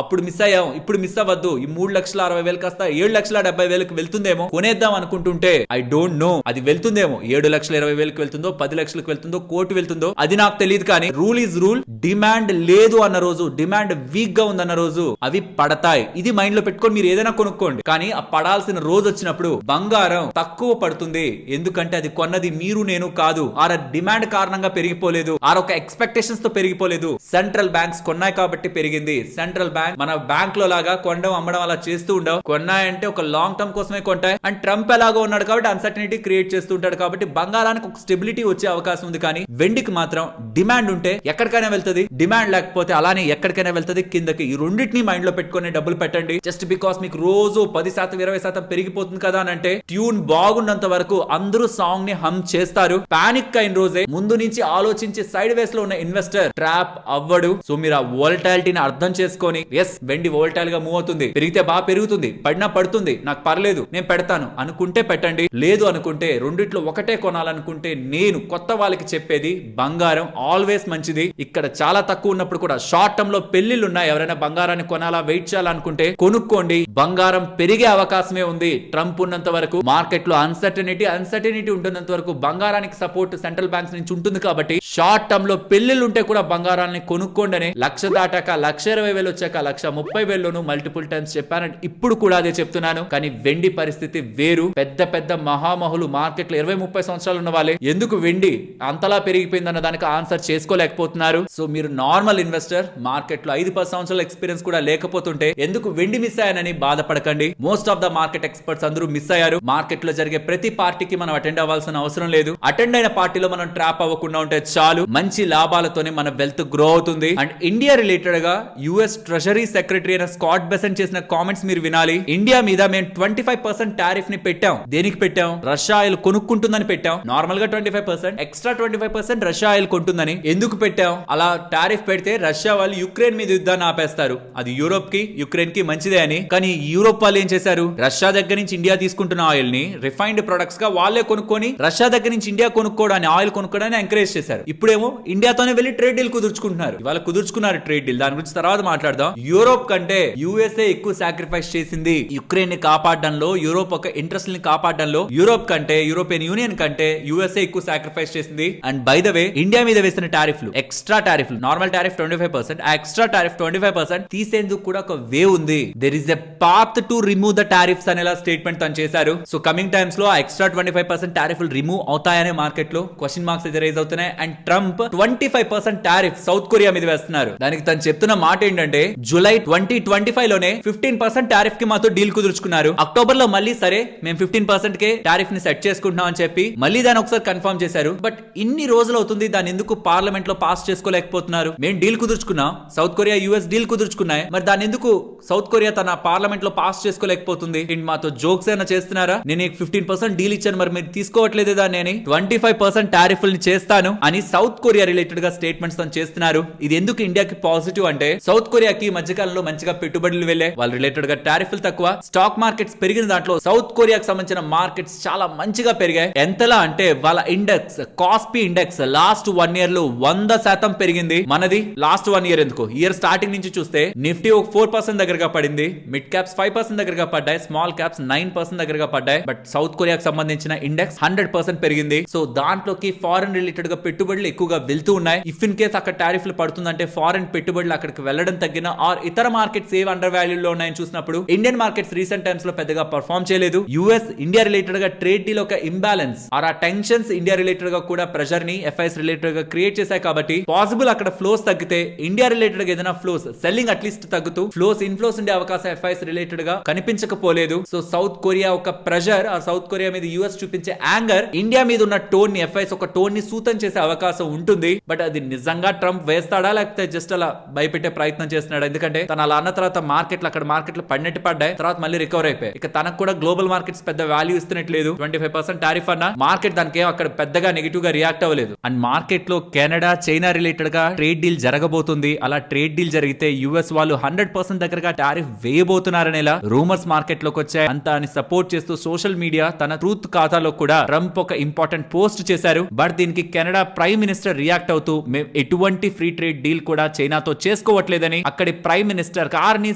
అప్పుడు మిస్ అయ్యాం, ఇప్పుడు మిస్ అవ్వద్దు, ఈ 3,60,000 కాస్త 7,70,000 వెళ్తుందేమో కొనేద్దాం అనుకుంటుంటే ఐ డోంట్ నో అది వెళ్తుందేమో. 7,20,000 వెళ్తుందో, 10 లక్షలకు వెళ్తుందో, కోటి వెళ్తుందో అది నాకు తెలియదు. కానీ రూల్ ఈజ్ రూల్. డిమాండ్ లేదు అన్న రోజు, డిమాండ్ వీక్ గా ఉందన్న రోజు అవి పడతాయి. ఇది మైండ్ లో పెట్టుకొని మీరు ఏదైనా కొనుక్కోండి. కానీ ఆ పడాల్సిన రోజు వచ్చినప్పుడు బంగారం తక్కువ పడుతుంది. ఎందుకంటే అది కొన్నది మీరు నేను కాదు, ఆర్ డిమాండ్ కారణంగా పెరిగిపోలేదు, ఆర్ ఒక ఎక్స్పెక్టేషన్స్ తో పెరిగిపోలేదు. సెంట్రల్ బ్యాంక్స్ కొన్నాయి కాబట్టి పెరిగింది. సెంట్రల్ బ్యాంక్ మన బ్యాంక్ లో లాగా కొనడం అమ్మడం అలా చేస్తూ ఉండవు. కొన్నాయంటే ఒక లాంగ్ టర్మ్ కోసమే కొంటాయి. అండ్ ట్రంప్ ఎలాగో ఉన్నాడు కాబట్టి అన్సర్టనిటీ క్రియేట్ చేస్తూ ఉంటాడు కాబట్టి బంగారానికి ఒక స్టెబిలిటీ వచ్చే అవకాశం ఉంది. కానీ వెండికి మాత్రం డిమాండ్ ఉంటే ఎక్కడికైనా వెళ్తుంది, డిమాండ్ లేకపోతే అలానే ఎక్కడికైనా వెళ్తుంది కిందకి. ఈ రెండింటిని మైండ్ లో పెట్టుకుని డబ్బులు పెట్టండి. జస్ట్ బికాస్ మీకు రోజు 10% 20% పెరిగిపోతుంది కదా అని అంటే ట్యూన్ బాగున్నంత వరకు అందరూ సాంగ్ ని హమ్ చేస్తారు. పానిక్ అయిన రోజే ముందు నుంచి ఆలోచించి సైడ్ వేస్ లో ఉన్న ఇన్వెస్టర్ ట్రాప్ అవ్వడు. సో మీరు ఆ వోల్టాలిటీని అర్థం చేసుకొని ఎస్ వెండి వోల్టైల్ గా మూవ్ అవుతుంది, పెరిగితే బాగా పెరుగుతుంది, పడినా పడుతుంది, నాకు పర్లేదు నేను పెడతాను అనుకుంటే పెట్టండి. లేదు అనుకుంటే రెండిట్లో ఒకటే కొనాలనుకుంటే నేను కొత్త వాళ్ళకి చెప్పేది బంగారం ఆల్వేస్ మంచిది. ఇక్కడ చాలా తక్కువ ఉన్నప్పుడు కూడా షార్ట్ టర్మ్ లో పెళ్లిళ్ళు ఉన్నాయి, ఎవరైనా బంగారాన్ని కొనాలా వెయిట్ చేయాలనుకుంటే కొనుక్కోండి. బంగారం పెరిగే అవకాశమే ఉంది. ట్రంప్ ఉన్నంత వరకు మార్కెట్ లో అన్సర్టనిటీ ఉంటున్నంత వరకు బంగారానికి సపోర్ట్ సెంట్రల్ బ్యాంక్స్ నుంచి ఉంటుంది కాబట్టి షార్ట్ టర్మ్ లో పెళ్లిళ్ళు ఉంటే కూడా బంగారాన్ని కొనుక్కోండి అని 1,00,000 దాటాక 1,20,000 వచ్చాక 1,30,000 మల్టిపుల్ టైమ్స్ చెప్పాను. ఇప్పుడు కూడా అదే చెప్తున్నాను. కానీ వెండి పరిస్థితి వేరు. పెద్ద మహామహులు మార్కెట్ లో 20-30 సంవత్సరాలు ఉన్న వాళ్ళే ఎందుకు వెండి అంతలా పెరిగిపోయిందన్న దానికి ఆన్సర్ చేసుకోలేకపోతున్నారు. సో మీరు నార్మల్ ఇన్వెస్టర్ మార్కెట్ లో 5-10 సంవత్సరాల ఎక్స్పీరియన్స్ కూడా లేకపోతుంటే ఎందుకు వెండి మిస్ అయ్యానని బాధపడకండి. Most of the market experts అందరూ మిస్ అయ్యారు. మార్కెట్ లో జరిగే ప్రతి పార్టీకి మనం అటెండ్ అవ్వాల్సిన అవసరం లేదు. అటెండ్ అయిన పార్టీలో మనం ట్రాప్ అవ్వకుండా ఉంటే చాలు. మంచి లాభాలతోనే మన వెల్త్ గ్రో అవుతుంది. అండ్ ఇండియా రిలేటెడ్ గా యుఎస్ ట్రెజరీ సెక్రటరీ అయిన స్కాట్ బెసెంట్ చేసిన కామెంట్స్ మీరు వినాలి. ఇండియా మీద మేము 25% టారిఫ్ ని పెట్టాం. దేనికి పెట్టాం? రష్యా ఆయిల్ కొనుక్కుంటుందని పెట్టాం. నార్మల్ గా 25%, ఎక్స్ట్రా 25% రష్యా ఆయిల్ కొంటుందని. ఎందుకు పెట్టాం? అలా టారిఫ్ పెడితే రష్యా వాళ్ళు యుక్రెయిన్ మీద యుద్ధాన్ని ఆపేస్తారు. అది యూరోప్ కి యుక్రెయిన్ కి మంచిదే అని. కానీ యూరోప్ వాళ్ళు ఏం చేశారు? రష్యా దగ్గర నుంచి ఇండియా తీసుకుంటున్న ఆయిల్ ని రిఫైన్డ్ ప్రొడక్ట్స్ గా వాళ్ళే కొనుక్కొని రష్యా దగ్గర నుంచి ఇండియా కొనుక్కోవడాన్ని ఆయిల్ కొనుక్కోవడాన్ని ఎంకరేజ్ చేశారు. ఇప్పుడేమో ఇండియాతోనే వెళ్ళి ట్రేడ్ డీల్ కుదుర్చుకుంటున్నారు. ఇవాళ కుదుర్చుకున్నారు ట్రేడ్ డీల్. దాని గురించి తర్వాత మాట్లాడదాం. యూరోప్ కంటే యుఎస్ఏ ఎక్కువ సాక్రిఫైస్ చేసింది యుక్రెయిన్ ని కాపాడడంలో. యూరోప్ ఒక ఇంట్రెస్ట్ ని కాపాడడంలో యూరోప్ కంటే యూరోపియన్ యూనియన్ కంటే యుఎస్ఏ ఎక్కువ సాక్రిఫైస్ చేసింది. And by the way India మీద వేసిన టారిఫ్లు ఎక్స్ట్రా టారిఫ్లు, నార్మల్ టారిఫ్ 25%, ఆ ఎక్స్ట్రా టారిఫ్ 25% తీసేందుకు కూడా ఒక వే ఉంది. There is a path to remove the tariffs అనేలా స్టేట్మెంట్ తను చేశారు. సో కమింగ్ టైమ్స్ లో ఆ ఎక్స్ట్రా 25% టారిఫ్లు రిమూవ్ అవుతాయనే మార్కెట్ లో క్వశ్చన్ మార్క్స్ అయితే రైజ్ అవుతున్నాయి. And Trump 25% tariff South Korea మీద వేస్తున్నారు. దానికి తను చెప్తున్న మాట ఏంటంటే జూలై 2025 లోనే 15% టారిఫ్ కి మాతో డీల్ కుదుర్చుకున్నారు. అక్టోబర్ లో మళ్ళీ సరే మేము 15% కే టారిఫ్ ని సెట్ చేసుకుంటున్నాం అని చెప్పి మళ్ళీ దాన్ని ఒకసారి కన్ఫర్మ్ చేశారు. బట్ ఇన్ని రోజులు అవుతుంది, దాన్ని ఎందుకు పార్లమెంట్ లో పాస్ చేసుకోలేకపోతున్నారు? మేము డీల్ కుదుర్చుకున్నాం, సౌత్ కొరియా యుఎస్ డీల్ కుదుర్చుకున్నాయి, మరి దాన్ని ఎందుకు సౌత్ కొరియా తన పార్లమెంట్ లో పాస్ చేసుకోలేకపోతుంది? మాతో జోక్స్ అయినా చేస్తున్నారా? నేను 15% డీల్ ఇచ్చాను, మరి మీరు తీసుకోవట్లేదు దాన్ని అని 25% టారిఫ్లు చేస్తాను అని సౌత్ కొరియా రిలేటెడ్ గా స్టేట్మెంట్స్ తను చేస్తున్నారు. ఇది ఎందుకు ఇండియాకి పాజిటివ్ అంటే సౌత్ కొరియాకి మధ్యకాలంలో మంచిగా పెట్టుబడులు వెళ్ళే వాళ్ళ రిలేటెడ్ గా టారిఫ్లు తక్కువ, స్టాక్ మార్కెట్స్ పెరిగిన దాంట్లో సౌత్ కొరియాకి సంబంధించిన మార్కెట్స్ చాలా మంచిగా పెరిగాయి. ఎంతలా అంటే వాళ్ళ index KOSPI index last 1 year లో 100% పెరిగింది. మనది లాస్ట్ 1 ఇయర్ ఎందుకు, ఇయర్ స్టార్టింగ్ నుంచి చూస్తే నిఫ్టీ ఒక 4% దగ్గరగా పడింది, మిడ్ క్యాప్స్ 5% దగ్గరగా పడ్డాయి, స్మాల్ క్యాప్స్ 9% దగ్గరగా పడ్డాయి. బట్ సౌత్ కొరియాకి సంబంధించిన ఇండెక్స్ 100% పెరిగింది. సో దాంట్లోకి ఫారెన్ రిలేటెడ్ గా పెట్టుబడులు ఎక్కువగా వెళ్తూ ఉన్నాయి. ఇఫ్ ఇన్ కేస్ అక్కడ టారిఫ్లు పడుతుందంటే ఫారెన్ పెట్టుబడులు అక్కడికి వెళ్ళడం తగ్గిన ఆర్ ఇతర మార్కెట్స్ ఏవి అండర్ వాల్యూ లో ఉన్నాయని చూసినప్పుడు ఇండియన్ మార్కెట్స్ రీసెంట్ టైమ్స్ లో పెద్దగా పర్ఫార్మ్ చేయలేదు. యుఎస్ ఇండియా రిలేటెడ్ గా ట్రేడ్ డీల్ ఒక ఇంబ్యాలెన్స్ ఆర్ ఆ టెన్షన్స్ ఇండియా రిలేటెడ్ గా కూడా ప్రెషర్ ని ఎఫ్ఐఎస్ రిలేటెడ్ గా క్రియేట్ చేశాయి. కాబట్టి పాసిబుల్ అక్కడ ఫ్లోస్ తగ్గితే ఇండియా రిలేటెడ్ గా ఏదైనా ఫ్లోస్ సెల్లింగ్ అట్లీస్ట్ తగ్గుతూ ఫ్లోస్ ఇన్ఫ్లోస్ ఉండే అవకాశం ఎఫ్ఐఎస్ రిలేటెడ్ గా కనిపించకపోలేదు. సో సౌత్ కొరియా ఒక ప్రెషర్ ఆ సౌత్ కొరియా మీద యుఎస్ చూపించే యాంగర్ ఇండియా మీద ఉన్న టోన్ ని ఎఫ్ఐఎస్ ఒక టోన్ ని సూతం చేసే అవకాశం ఉంటుంది. బట్ అది నిజంగా ట్రంప్ వేస్తాడా లేకపోతే జస్ట్ అలా భయపెట్టే ప్రయత్నం చేస్తున్నాడు? ఎందుకంటే తన అలా అన్న తర్వాత మార్కెట్లు అక్కడ మార్కెట్లు పడినట్టు పడ్డాయి, తర్వాత మళ్ళీ రికవర్ అయిపోయాయి. ఇక తనకు కూడా గ్లోబల్ మార్కెట్స్ పెద్ద వాల్యూ ఇస్తున్నట్లేదు. 25% టారిఫ్ అన్న మార్కెట్ దానికి అక్కడ పెద్దగా నెగిటివ్ గా రియాక్ట్ అవ్వలేదు. అండ్ మార్కెట్ లో కెనడా చైనా రిలేటెడ్ గా ట్రేడ్ డీల్ జరగబోతుంది. అలా ట్రేడ్ డీల్ జరిగితే యుఎస్ వాళ్ళు 100% దగ్గరగా టారిఫ్ వేయబోతున్నారనేలా రూమర్స్ మార్కెట్ లోకి వచ్చాయి. అంత అని సపోర్ట్ చేస్తూ సోషల్ మీడియా తన ట్రూత్ ఖాతాలో కూడా ట్రంప్ ఒక ఇంపార్టెంట్ పోస్ట్ చేశారు. బట్ దీనికి కెనడా ప్రైమ్ మినిస్టర్ రియాక్ట్ అవుతూ మేము ఎటువంటి ఫ్రీ ట్రేడ్ డీల్ కూడా చైనాతో చేసుకోవట్లేదని అక్కడి ప్రైమ్ మినిస్టర్ కార్ని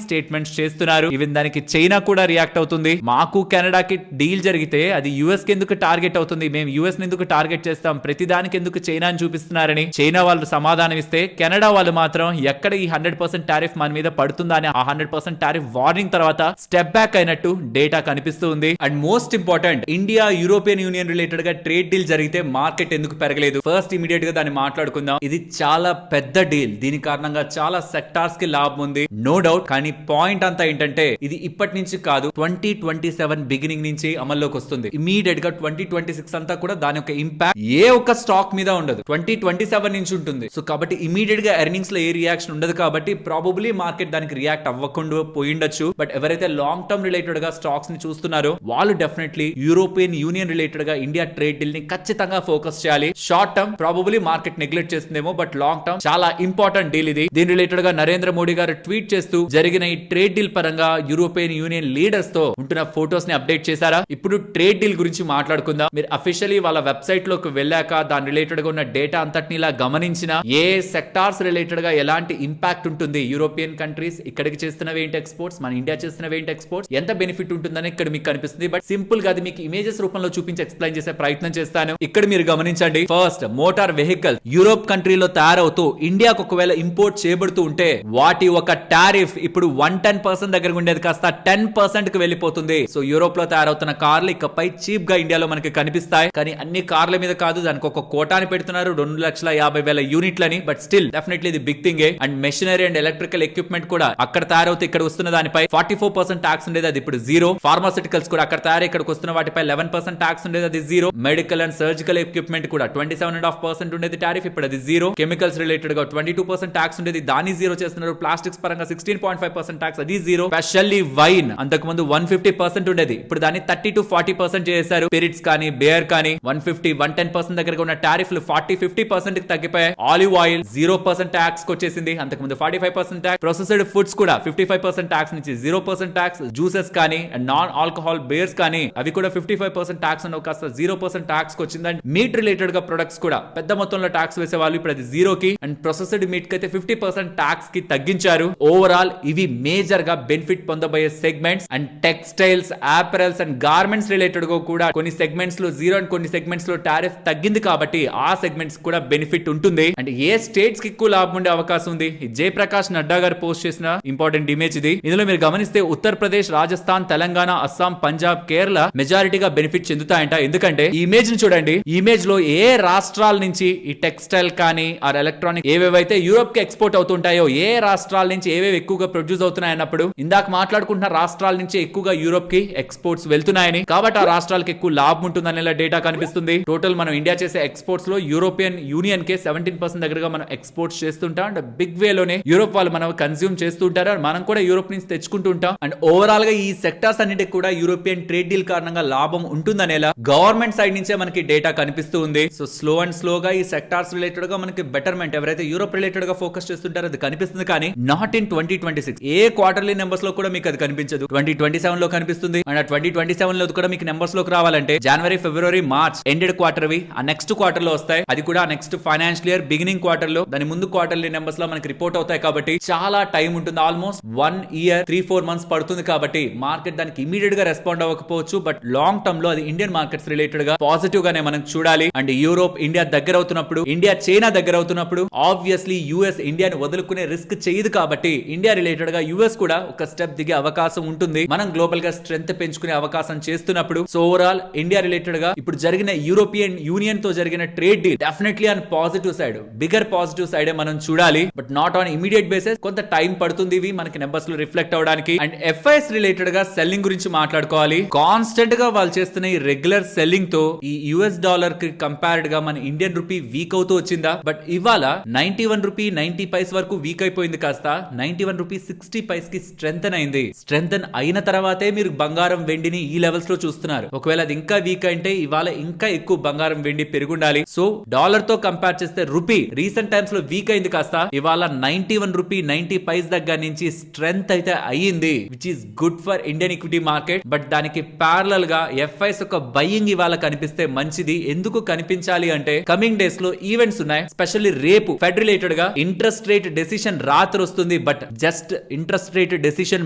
స్టేట్మెంట్స్ చేస్తున్నారు. ఈవెన్ దానికి చైనా కూడా రియాక్ట్ అవుతుంది. మాకు కెనడాకి డీల్ జరిగితే అది యుఎస్ కి ఎందుకు టార్గెట్ అవుతుంది? మేము యుఎస్ ఎందుకు టార్గెట్ చేస్తాం? ప్రతిదానికి ఎందుకు చైనాని చూపిస్తున్నారని చైనా వాళ్ళు సమాధానం ఇస్తే కెనడా వాళ్ళు మాత్రం ఎక్కడ ఈ 100% టారిఫ్ మన మీద పడుతుందా అని ఆ 100% టారిఫ్ వార్నింగ్ తర్వాత స్టెప్ బ్యాక్ అయినట్టు డేటా కనిపిస్తూ ఉంది. And most important India European union related గా ట్రేడ్ డీల్ జరిగితే మార్కెట్ ఎందుకు పెరగలేదు? ఫస్ట్ ఇమీడియట్ గా దాన్ని మాట్లాడుకుందాం. ఇది చాలా పెద్ద డీల్, దీని కారణంగా చాలా సెక్టార్స్ కి లాభం ఉంది, నో డౌట్. కానీ పాయింట్ అంతా ఏంటంటే ఇది ఇప్పటి నుంచి కాదు, 2027 బిగినింగ్ నుంచి అమల్లోకి వస్తుంది. ఇమీడియట్ గా 2026 అంతా కూడా దాని యొక్క ఇంపాక్ట్ ఏ ఒక్క స్టాక్ మీద ఉండదు, 2027 నుంచి ఉంటుంది. సో కాబట్టి ఇమీడియట్ గా ఎర్నింగ్స్ లో ఏ రియాక్షన్ ఉండదు. కాబట్టి ప్రాబబ్లీ మార్కెట్ దానికి రియాక్ట్ అవ్వకుండా పోయిండొచ్చు. బట్ ఎవరైతే లాంగ్ టర్మ్ రిలేటెడ్ గా స్టాక్స్ ని చూస్తున్నారో వాళ్ళు డెఫినెట్లీ యూరోపియన్ యూనియన్ రిలేటెడ్ గా ఇండియా ట్రేడ్ డీల్ ని ఖచ్చితంగా ఫోకస్ చేయాలి. Short term probably market neglect చేస్తుందేమో, బట్ లాంగ్ టర్మ్ చాలా ఇంపార్టెంట్ డీల్ ఇది. దీని రిలేటెడ్ గా నరేంద్ర మోడీ గారు ట్వీట్ చేస్తూ జరిగిన ఈ ట్రేడ్ డీల్ పరంగా యూరోపియన్ యూనియన్ లీడర్స్ తో ఉంటున్న ఫోటోస్ ని అప్డేట్ చేశారా. ఇప్పుడు ట్రేడ్ డీల్ గురించి మాట్లాడుకుందాం. మీరు అఫీషియల్లీ వాళ్ళ వెబ్సైట్ లోకి వెళ్ళాక దాని రిలేటెడ్ గా ఉన్న డేటా అంతటిని ఇలా గమనించిన ఏ సెక్టార్స్ రిలేటెడ్ గా ఎలాంటి ఇంపాక్ట్ ఉంటుంది, యూరోపియన్ కంట్రీస్ ఇక్కడికి చేస్తున్నవి ఏంటి ఎక్స్పోర్ట్స్, మన ఇండియా చేస్తున్నవి ఏంటి ఎక్స్పోర్ట్స్, ఎంత బెనిఫిట్ ఉంటుందని ఇక్కడ మీకు కనిపిస్తుంది. బట్ సింపుల్ గా అది మీకు ఇమేజెస్ రూపంలో చూపించి ఎక్స్ప్లెయిన్ చేసే ప్రయత్నం చేస్తాను. ఇక్కడ మీరు గమనించండి. ఫస్ట్, మోటార్ వెహికల్ యూరోప్ కంట్రీలో తయారవుతూ ఇండియాకు ఒకవేళ ఇంపోర్ట్ చేయబడుతూ ఉంటే వాటి ఒక టారిఫ్ ఇప్పుడు 110% దగ్గర ఉండేది కాస్త 10% కి వెళ్ళిపోతుంది. సో యూరోప్ లో తయారవుతున్న కార్లు ఇకపై చీప్ గా ఇండియాలో మనకి కనిపిస్తాయి. కానీ అన్ని కార్ల మీద కాదు, దానికి ఒక కోటాని పెడుతున్నారు 2,50,000 యూనిట్లని. బట్ స్టిల్ డెఫినెట్లీ ఇది big thing. And machinery and electrical equipment కూడా అక్కడ తయారవుతూ ఇక్కడ వస్తున్న దానిపై 44% ట్యాక్స్ ఉండేది, అది ఇప్పుడు జీరో. ఫార్మాసిటికల్స్ కూడా అక్కడ తయారు ఇక్కడికి వస్తున్న వాటిపై 11% ట్యాక్స్ ఉండేది, అది zero. Medical and surgical equipment కూడా 27.5% ఉండేది టారిఫ్, ఇప్పుడు అది జీరో. కెమికల్స్ రిలేటెడ్ గా 22% ట్యాక్స్ ఉండేది, దాన్ని జీరో చేస్తున్నారు. ప్లాస్టిక్స్ పరంగా 16.5% ట్యాక్స్, అది జీరో. స్పెషల్లీ వైన్ అంతకు ముందు 150% ఉండేది, ఇప్పుడు దాన్ని 30 to 40% చేశారు. స్పిరిట్స్ కానీ బేర్ కానీ 150-110% దగ్గర ఉన్న టారిఫ్లు 40-50% కి తగ్గిపోయాయి. ఆలివ్ ఆయిల్ 0% ట్యాక్స్ వచ్చేసింది, అంతకు ముందు 45% ట్యాక్స్. ప్రొసెస్డ్ ఫుడ్స్ కూడా 55% ట్యాక్స్ నుంచి 0% ట్యాక్స్. జ్యూసెస్ కానీ అండ్ నాన్ ఆల్కహాల్ బేర్స్ కానీ అవి కూడా 55% ట్యాక్స్ అన్న కాస్త 0% ట్యాక్స్ వచ్చింది. అండ్ మీట్ రిలేటెడ్ గా ప్రొడక్ట్స్ కూడా పెద్ద మొత్తంలో ట్యాక్స్ వేసే వాళ్ళు ఇప్పుడు అది జీరోకి, అండ్ ప్రొసెస్డ్ మీట్ కి అయితే 50% ట్యాక్స్ కి తగ్గించారు. ఓవరాల్ ఇవి మేజర్ గా బెనిఫిట్ పొందబోయే segments. And textiles, apparels and garments related గా కూడా కొన్ని సెగ్మెంట్స్ లో జీరో అండ్ కొన్ని సెగ్మెంట్స్ లో టారిఫ్ తగ్గింది కాబట్టి ఆ సెగ్మెంట్స్ కూడా బెనిఫిట్ ఉంటుంది. అండ్ ఏ స్టేట్స్ కి ఎక్కువ లాభం ఉండే అవకాశం ఉంది, జయప్రకాష్ నడ్డా గారు పోస్ట్ చేసిన ఇంపార్టెంట్ ఇమేజ్ ఇది. ఇందులో మీరు గమనిస్తే ఉత్తరప్రదేశ్, రాజస్థాన్, తెలంగాణ, అస్సాం, పంజాబ్, కేరళ మెజారిటీగా బెనిఫిట్ చెందుతాయంట. ఎందుకంటే ఈ ఇమేజ్ ని చూడండి, ఈ ఇమేజ్ లో ఏ రాష్ట్రాల నుంచి ఈ టెక్స్టైల్ కానీ ఆర్ ఎలక్ట్రానిక్ ఏవేవైతే యూరోప్ కి ఎక్స్పోర్ట్ అవుతుంటాయో, ఏ రాష్ట్రాల నుంచి ఏవేవి ఎక్కువగా ప్రొడ్యూస్ అవుతున్నాయి అన్నప్పుడు ఇందాక మాట్లాడుకుంటున్న రాష్ట్రాల నుంచి ఎక్కువగా యూరోప్ కి ఎక్స్పోర్ట్స్ వెళ్తున్నాయని, కాబట్టి ఆ రాష్ట్రాలకు ఎక్కువ లాభం ఉంటుందనే డేటా కనిపిస్తుంది. టోటల్ మనం ఇండియా చేసే ఎక్స్పోర్ట్స్ లో యూరోపియన్ యూనియన్ కే 17% దగ్గరగా మనం ఎక్స్పోర్ట్స్ చేస్తుంటాం. అండ్ బిగ్ వే లోనే యూరోప్ వాళ్ళు మనం కన్స్యూమ్ చేస్తుంటారు, మనం కూడా యూరోప్ నుంచి తెచ్చుకుంటూ ఉంటాం. అండ్ ఓవరాల్ గా ఈ సెక్టార్స్ అన్నిటికి కూడా యూరోపియన్ ట్రేడ్ డీల్ కారణంగా లాభం ఉంటుందనేలా గవర్నమెంట్ సైడ్ నుంచే మనకి డేటా కనిపిస్తూ ఉంది. సో స్లో అండ్ స్లోగా ఈ సెక్టార్స్ రిలేటెడ్ గా మనకి బెటర్మెంట్ ఎవరైతే యూరోప్ రిలేటెడ్ గా ఫోకస్ చేస్తుంటారో అది కనిపిస్తుంది. కానీ not in 2026 A quarterly numbers లో కూడా మీకు అది కనిపించదు. 2027 లో కనిపిస్తుంది. అండ్ 2027 లో కూడా మీకు నెంబర్స్ లోకి రావాలంటే జనవరి, ఫిబ్రవరి, మార్చ్ ఎండెడ్ క్వార్టర్ వి ఆ నెక్స్ట్ క్వార్టర్ లో వస్తాయి. అది కూడా next financial year beginning quarter లో, దాని ముందు క్వార్టర్లీ నెంబర్స్ లో మనకి రిపోర్ట్ అవుతాయి. కాబట్టి చాలా టైం ఉంటుంది, ఆల్మోస్ట్ 1 year 3-4 months పడుతుంది. కాబట్టి మార్కెట్ దానికి ఇమీడియట్ గా రెస్పాండ్ అవ్వకపోవచ్చు, బట్ లాంగ్ టర్మ్ లో అది ఇండియన్ మార్కెట్స్ రిలేటెడ్ గా పాజిటివ్ గానే మనం చూడాలి. అండ్ యూరోప్ ఇండియా దగ్గర అవుతున్నప్పుడు, ఇండియా చైనా దగ్గర అవుతున్నప్పుడు ఆబ్వియస్లీ యూఎస్ ఇండియాని వదులుకునే రిస్క్ చేయదు. కాబట్టి ఇండియా రిలేటెడ్ గా యూఎస్ కూడా ఒక స్టెప్ దిగే అవకాశం ఉంటుంది. మనం గ్లోబల్ గా స్ట్రెంత్ పెంచుకునే అవకాశం చేస్తున్నప్పుడు. సో ఓవరాల్ ఇండియా రిలేటెడ్ గా ఇప్పుడు జరిగిన యూరోపియన్ యూనియన్ తో జరిగిన trade deal definitely on positive side, bigger positive side మనం చూడాలి. But not on immediate basis, కొంత టైం పడుతుంది ఇవి మనకి నెంబర్స్ లో రిఫ్లెక్ట్ అవడానికి. అండ్ ఎఫ్ఐఎస్ రిలేటెడ్ గా సెల్లింగ్ గురించి మాట్లాడుకోవాలి. కాన్స్టెంట్ గా వాళ్ళు చేస్తున్న ఈ రెగ్యులర్ సెల్లింగ్ తో ఈ యుఎస్ డాలర్ కి కంపేర్డ్ గా మన ఇండియన్ రూపీ వీక్ అవుతూ వచ్చిందా. బట్ ఇవాళ 91 రూపీ 90 పైస్ వరకు వీక్ అయిపోయింది, కాస్త 91 రూపీ 60 పైస్ కి స్ట్రెంథన్ అయింది. స్ట్రెంథన్ అయిన తర్వాతే మీరు బంగారం వెండిని ఈ లెవెల్స్ లో చూస్తున్నారు. ఒకవేళ అది ఇంకా వీక్ అంటే ఇవాళ ఇంకా ఎక్కువ బంగారం వెండి పెరుగుండాలి. సో డాలర్ తో కంపేర్ చేస్తే రూపీ రీసెంట్ టైమ్స్ లో వీక్ అయింది, కాస్త ఇవాళ 91 రూపీ 90 పైస్ దగ్గర నుంచి స్ట్రెంత్ అయితే అయ్యింది, which is good for Indian equity market. But దానికి ప్యారలల్ గా ఎఫ్ఐఎస్ ఒక బయింగ్ ఇవాళ కనిపిస్తే మంచిది. ఎందుకు కనిపించాలి అంటే కమింగ్ డేస్ లో ఈవెంట్స్ ఉన్నాయి. స్పెషల్లీ రేపు ఫెడ్ రిలేటెడ్ గా ఇంట్రెస్ట్ రేట్ డెసిషన్ రాత్రి వస్తుంది. But just interest rate decision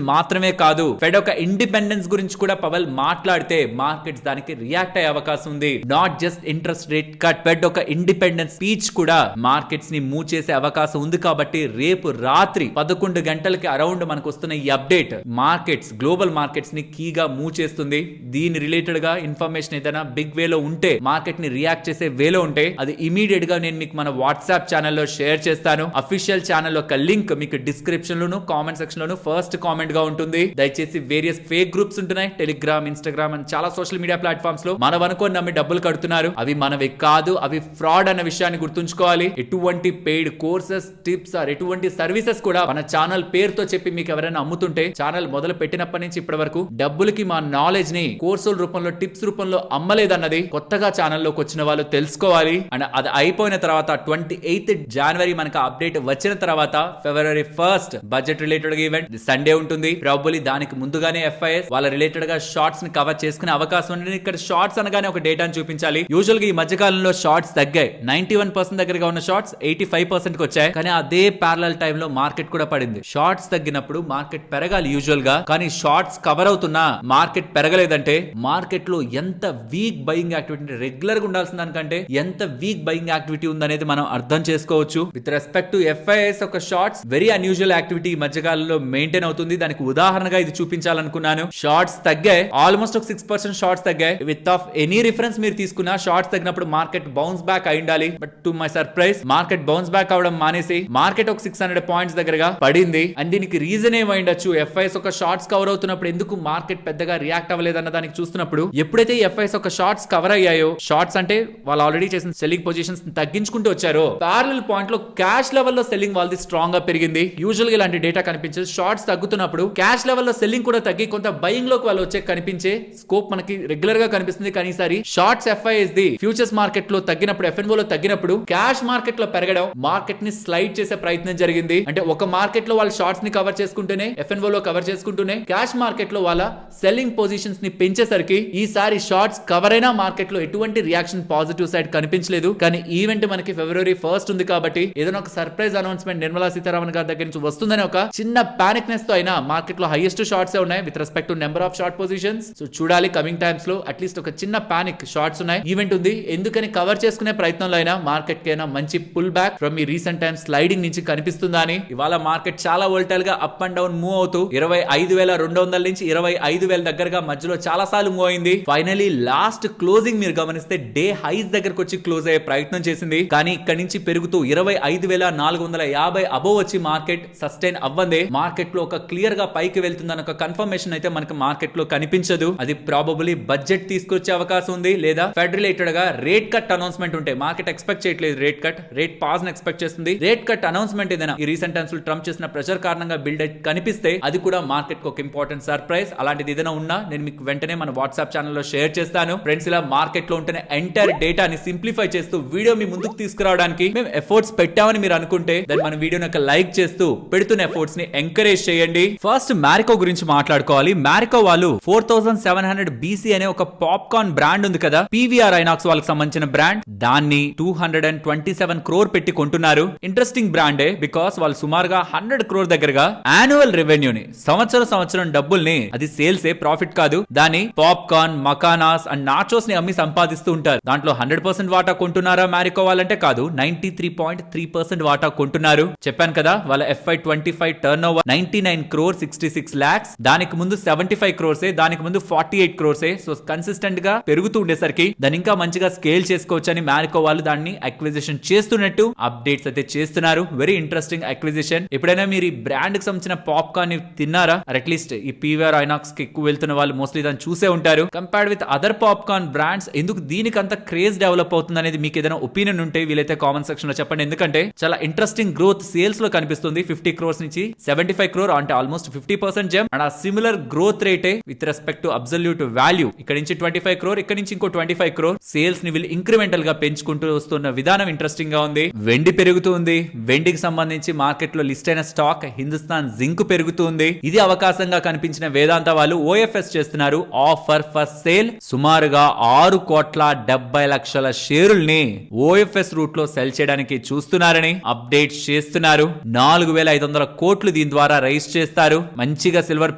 మాత్రమే కాదు, ఫెడ్ ఒక ఇండిపెండెన్స్ గురించి కూడా పవల్ మాట్లాడితే మార్కెట్స్ దానికి రియాక్ట్ అయ్యే అవకాశం ఉంది. Not just interest rate cut, fed ఒక ఇండిపెండెన్స్ స్పీచ్ కూడా మార్కెట్స్ ని మూవ్ చేసే అవకాశం ఉంది. కాబట్టి రేపు రాత్రి 11 గంటలకి అరౌండ్ మనకు వస్తున్న ఈ అప్డేట్ మార్కెట్స్, గ్లోబల్ మార్కెట్స్ ని కీగా మూవ్ చేస్తుంది. దీని రిలేటెడ్ గా ఇన్ఫర్మేషన్ ఏదైనా బిగ్ వేలో ఉంటే, మార్కెట్ ని రియాక్ట్ చేసే వేలో ఉంటే అది ఇమీడియట్ గా నేను మీకు మన వాట్సాప్ ఛానల్లో షేర్ చేస్తాను. అఫీషియల్ ఛానల్ యొక్క లింక్ మీకు డిస్క్రిప్షన్ లోను, కామెంట్ సెక్షన్ లోను ఫస్ట్ కామెంట్ గా ఉంటుంది. దయచేసి వేరియస్ ఫేక్ గ్రూప్స్ ఉంటున్నాయి, టెలిగ్రామ్, ఇన్స్టాగ్రామ్ అండ్ చాలా సోషల్ మీడియా ప్లాట్ఫామ్స్ లో మనం అనుకోని నమ్మి డబ్బులు కడుతున్నారు. అవి మనవి కాదు, అవి ఫ్రాడ్ అన్న విషయాన్ని గుర్తుంచుకోవాలి. ఎటువంటి పెయిడ్ కోర్సెస్, టిప్స్ ఆర్ ఎటువంటి సర్వీసెస్ కూడా మన ఛానల్ పేరుతో చెప్పి మీకు ఎవరైనా ఎవరైనా అమ్ముతుంటే ఛానల్ మొదలు పెట్టినప్పటి నుంచి ఇప్పటి వరకు డబ్బులకి మా నాలెడ్జ్ ని కోర్సుల రూపంలో టిప్స్ రూపంలో అమ్మలేదన్నది కొత్తగా ఛానల్లోకి వచ్చిన వాళ్ళు తెలుసుకోవాలి. అండ్ అది అయిపోయిన తర్వాత 28th January మనకు అప్డేట్ వచ్చిన తర్వాత February 1st బడ్జెట్ రిలేటెడ్ గా ఈవెంట్ సండే ఉంటుంది. ప్రాబబ్లీ దానికి ముందుగానే FIS వాళ్ళ రిలేటెడ్ గా షార్ట్స్ ని కవర్ చేసుకునే అవకాశం ఉంది. ఇక్కడ షార్ట్స్ అనగానే ఒక డేటాను చూపించాలి. యూజువల్ గా ఈ మధ్య కాలంలో షార్ట్స్ తగ్గాయి. 91% దగ్గరగా ఉన్న షార్ట్స్ 85% కి వచ్చాయి. కానీ అదే ప్యారలల్ టైం లో మార్కెట్ కూడా పడింది. షార్ట్స్ తగ్గినప్పుడు మార్కెట్ పెరగాలి యూజువల్ గా, కానీ షార్ట్స్ కవర్ అవుతున్నా మార్కెట్ పెరగలేదంటే మార్కెట్ లో ఎంత వీక్ బయింగ్ యాక్టివిటీ, రెగ్యులర్ గా ఉండాల్సిన దానికంటే ఎంత వీక్ బయింగ్ యాక్టివిటీ ఉందనేది మనం అర్థం చేసుకోవచ్చు. విత్ రెస్పెక్ట్ టు FIS ఒక షార్ట్స్ వెరీ అన్యూజువల్ యాక్టివిటీ ఈ మధ్యకాలంలో మెయింటైన్ అవుతుంది. దానికి ఉదాహరణగా ఇది చూపించాలనుకున్నాను. షార్ట్స్ తగ్గాయి, ఆల్మోస్ట్ ఒక 6% షార్ట్స్ తగ్గాయి. విత్ ఆఫ్ ఎనీ రిఫరెన్స్ మీరు తీసుకున్నా షార్ట్స్ తగ్గినప్పుడు మార్కెట్ బౌన్స్ బ్యాక్ అయి ఉండాలి. But to my surprise market bounce back అవడం మానేసి మార్కెట్ ఒక 600 పాయింట్స్ దగ్గరగా పడింది. అండ్ దీనికి రీజన్ ఏమైండొచ్చు? FIS ఒక షార్ట్స్ కవర్ అవుతున్నప్పుడు ఎందుకు మార్కెట్ పెద్దగా రియాక్ట్ అవ్వలేదన్న దానికి చూస్తున్నప్పుడు, ఎప్పుడైతే FIS ఒక షార్ట్స్ కవర్ అయ్యాయో, షార్ట్స్ అంటే వాళ్ళు ఆల్రెడీ చేసిన సెల్లింగ్ పొజిషన్స్ తగ్గించుకుంటూ వచ్చారో, ప్యారలల్ పాయింట్ లో క్యాష్ లెవెల్లో సెల్లింగ్ వాళ్ళది స్ట్రాంగ్ గా పెరిగింది. యూజువల్ గా ఇలాంటి డేటా కనిపించదు. షార్ట్స్ తగ్గుతున్నప్పుడు క్యాష్ లెవెల్లో సెల్లింగ్ కూడా తగ్గి కొంత బయింగ్ లోకి వాళ్ళు వచ్చే కనిపించే స్కోప్ మనకి రెగ్యులర్ గా కనిపిస్తుంది. కానీ ఈసారి shorts FIS the futures market లో తగ్గినప్పుడు, FNO లో తగ్గినప్పుడు క్యాష్ మార్కెట్ లో పెరగడం మార్కెట్ ని స్లైడ్ చేసే ప్రయత్నం జరిగింది. అంటే ఒక మార్కెట్ లో వాళ్ళు షార్ట్స్ ని కవర్ చేసుకుంటూనే, FNO లో కవర్ చేసుకుంటూనే క్యాష్ మార్కెట్ లో వాళ్ళ సెల్లింగ్ పొజిషన్స్ ని పెంచేసరికి ఈసారి షార్ట్స్ కవర్ అయినా మార్కెట్ లో ఎటువంటి రియాక్షన్ పాజిటివ్ సైడ్ కనిపించలేదు. కానీ ఈవెంట్ మనకి February 1st ఉంది కాబట్టి ఏదైనా ఒక సర్ప్రైజ్ అనౌన్స్మెంట్ నిర్మలా సీతారామన్ గారి దగ్గర నుంచి వస్తుందని ఒక చిన్న పానిక్ నెస్ తో అయినా మార్కెట్ లో హైయెస్ట్ షార్ట్స్ ఉన్నాయి with respect to number of short positions. So చూడాలి కమింగ్ టైమ్స్ లో అట్లీస్ట్ ఒక చిన్న పానిక్ షార్ట్స్ ఉన్నాయి, ఈవెంట్ ఉంది, ఎందుకని కవర్ చేసుకునే ప్రయత్నంలో అయినా మార్కెట్ కైనా మంచి పుల్ బ్యాక్ ఫ్రమ్ ఈ రీసెంట్ టైమ్ స్లైడింగ్ నుంచి కనిపిస్తుందా అని. ఇవాళ మార్కెట్ చాలా వోల్టైల్ గా అప్ అండ్ డౌన్ మూవ్ అవుతూ 25,200 నుంచి 25,000 దగ్గరగా మధ్యలో చాలా సార్లు మూవ్ అయింది. ఫైనలీ లాస్ట్ క్లోజింగ్ మీరు గమనిస్తే డే హైస్ దగ్గరకు వచ్చి క్లోజ్ అయ్యే ప్రయత్నం చేసింది. కానీ ఇక్కడ నుంచి పెరుగుతూ 25,450 అబోవ్ వచ్చి మార్కెట్ సస్టైన్ అవ్వందే మార్కెట్ లో ఒక క్లియర్ గా పైకి వెళ్తుందని ఒక కన్ఫర్మేషన్ అయితే మనకు మార్కెట్ లో కనిపించదు. అది ప్రాబబుల్లీ బడ్జెట్ తీసుకొచ్చే అవకాశం ఉంది, లేదా ఫెడ్ రిలేటెడ్ గా రేట్ కట్ అనౌన్స్మెంట్ ఉంటే. మార్కెట్ ఎక్స్పెక్ట్ చేయట్లేదు rate cut, rate pause expect చేస్తుంది. రేట్ కట్ అనౌన్స్మెంట్ ఏదైనా ఈ రీసెంట్ టైమ్స్ లో ట్రంప్ చేసిన ప్రెషర్ కారణంగా బిల్డ్ కనిపిస్తే అది కూడా మార్కెట్ కు ఒక ఇంపార్టెంట్ సర్ప్రైజ్. అలాంటిది ఏదైనా ఉన్నా నేను మీకు వెంటనే మన వాట్సాప్ ఛానల్లో షేర్ చేస్తాను. ఫ్రెండ్స్, ఇలా మార్కెట్ లో ఉంటున్న ఎంటైర్ డేటాని సింప్లిఫై చేస్తూ వీడియో మీ ముందుకు తీసుకురావడానికి మేము ఎఫర్ట్స్ పెట్టామని మీరు అనుకుంటే దాన్ని మన వీడియోని ఒక లైక్ చేస్తూ పెడుతున్న ఎఫర్ట్స్ ని ఎంకరేజ్ చేయండి. ఫస్ట్ మ్యారికో గురించి మాట్లాడుకోవాలి. మ్యారికో వాళ్ళు 4700 BC అనే ఒక పాప్కార్న్ బ్రాండ్ ఉంది కదా, PVR ఐనాక్స్ వాళ్ళకి సంబంధించిన బ్రాండ్, దాన్ని 227 crore పెట్టి కొంటున్నారు. ఇంట్రెస్టింగ్ బ్రాండే, బికాస్ వాళ్ళు సుమారుగా 100 crore దగ్గరగా యాన్యువల్ రెవెన్యూని సంవత్సరం డబ్బుల్ని, అది సేల్స్ ఏ ప్రాఫిట్ కాదు, దాని పాప్కార్న్, మకానాస్ అండ్ నాచోస్ ని అమ్మి సంపాదిస్తూ ఉంటారు. దాంట్లో 100% వాటా కొంటున్నారా మ్యారికో వాళ్ళంటే కాదు, 93.3% వాటా కొంటున్నారు. చెప్పాను కదా వాళ్ళ FY25 turn over 99 crore 66 lakhs, దానికి ముందు 75 crores, దానికి ముందు 48 crores. సో కన్సిస్టెంట్ గా పెరుగుతూ ఉండేసరికి దాన్ని ఇంకా మంచిగా స్కేల్ చేసుకోవచ్చు అని మ్యారికో వాళ్ళు దాన్ని అక్విజిషన్ చేస్తున్నట్టు అప్డేట్స్ అయితే చేస్తున్నారు. Very interesting acquisition. ఎప్పుడైనా మీరు ఈ బ్రాండ్ కి సంబంధించిన పాప్కార్న్ తిన్నారా? అట్లీస్ట్ ఈ PVR ఐనాక్స్ కి ఎక్కువ వెళ్తున్న వాళ్ళు మోస్ట్లీ దాన్ని చూసే ఉంటారు. Compared with other popcorn brands ఎందుకు దీనికి అంత క్రేజ్ డెవలప్ అవుతుంది అనేది మీకు ఏదైనా ఒపీనియన్ ఉంటే వీలైతే కామెంట్ సెక్షన్ లో చెప్పండి. ఎందుకంటే చాలా ఇంట్రెస్టింగ్ గ్రోత్ సేల్స్ లో కనిపిస్తుంది. 50 crores నుంచి 75 crore, అంటే ఆల్మోస్ట్ 50% జంప్. అండ్ ఆ సిమిలర్ గ్రోత్ రేటే with respect to absolute value. ఇక్కడ నుంచి 25 crore, ఇక్కడ నుంచి ఇంకో 25 crore సేల్స్ ని వీళ్ళు ఇంక్రిమెంటల్ గా పెంచుకుంటూ వస్తున్న విధానం ఇంట్రెస్టింగ్ గా ఉంది. వెండి పెరుగుతుంది. వెండికి సంబంధించి మార్కెట్ లో లిస్ట్ అయిన స్టాక్ హిందుస్థాన్ జింక్ పెరుగుతుంది. ఇది అవకాశంగా కనిపించిన వేదాంత వాళ్ళు OFS చేస్తున్నారు, ఆఫర్ ఫర్ సేల్. సుమారుగా 6,70,00,000 షేరుల్ని OFS రూట్ లో సెల్ చేయడానికి చూస్తున్నారని అప్డేట్ చేస్తున్నారు. 4,500 కోట్లు దీని ద్వారా రైజ్ చేస్తారు. మంచిగా సిల్వర్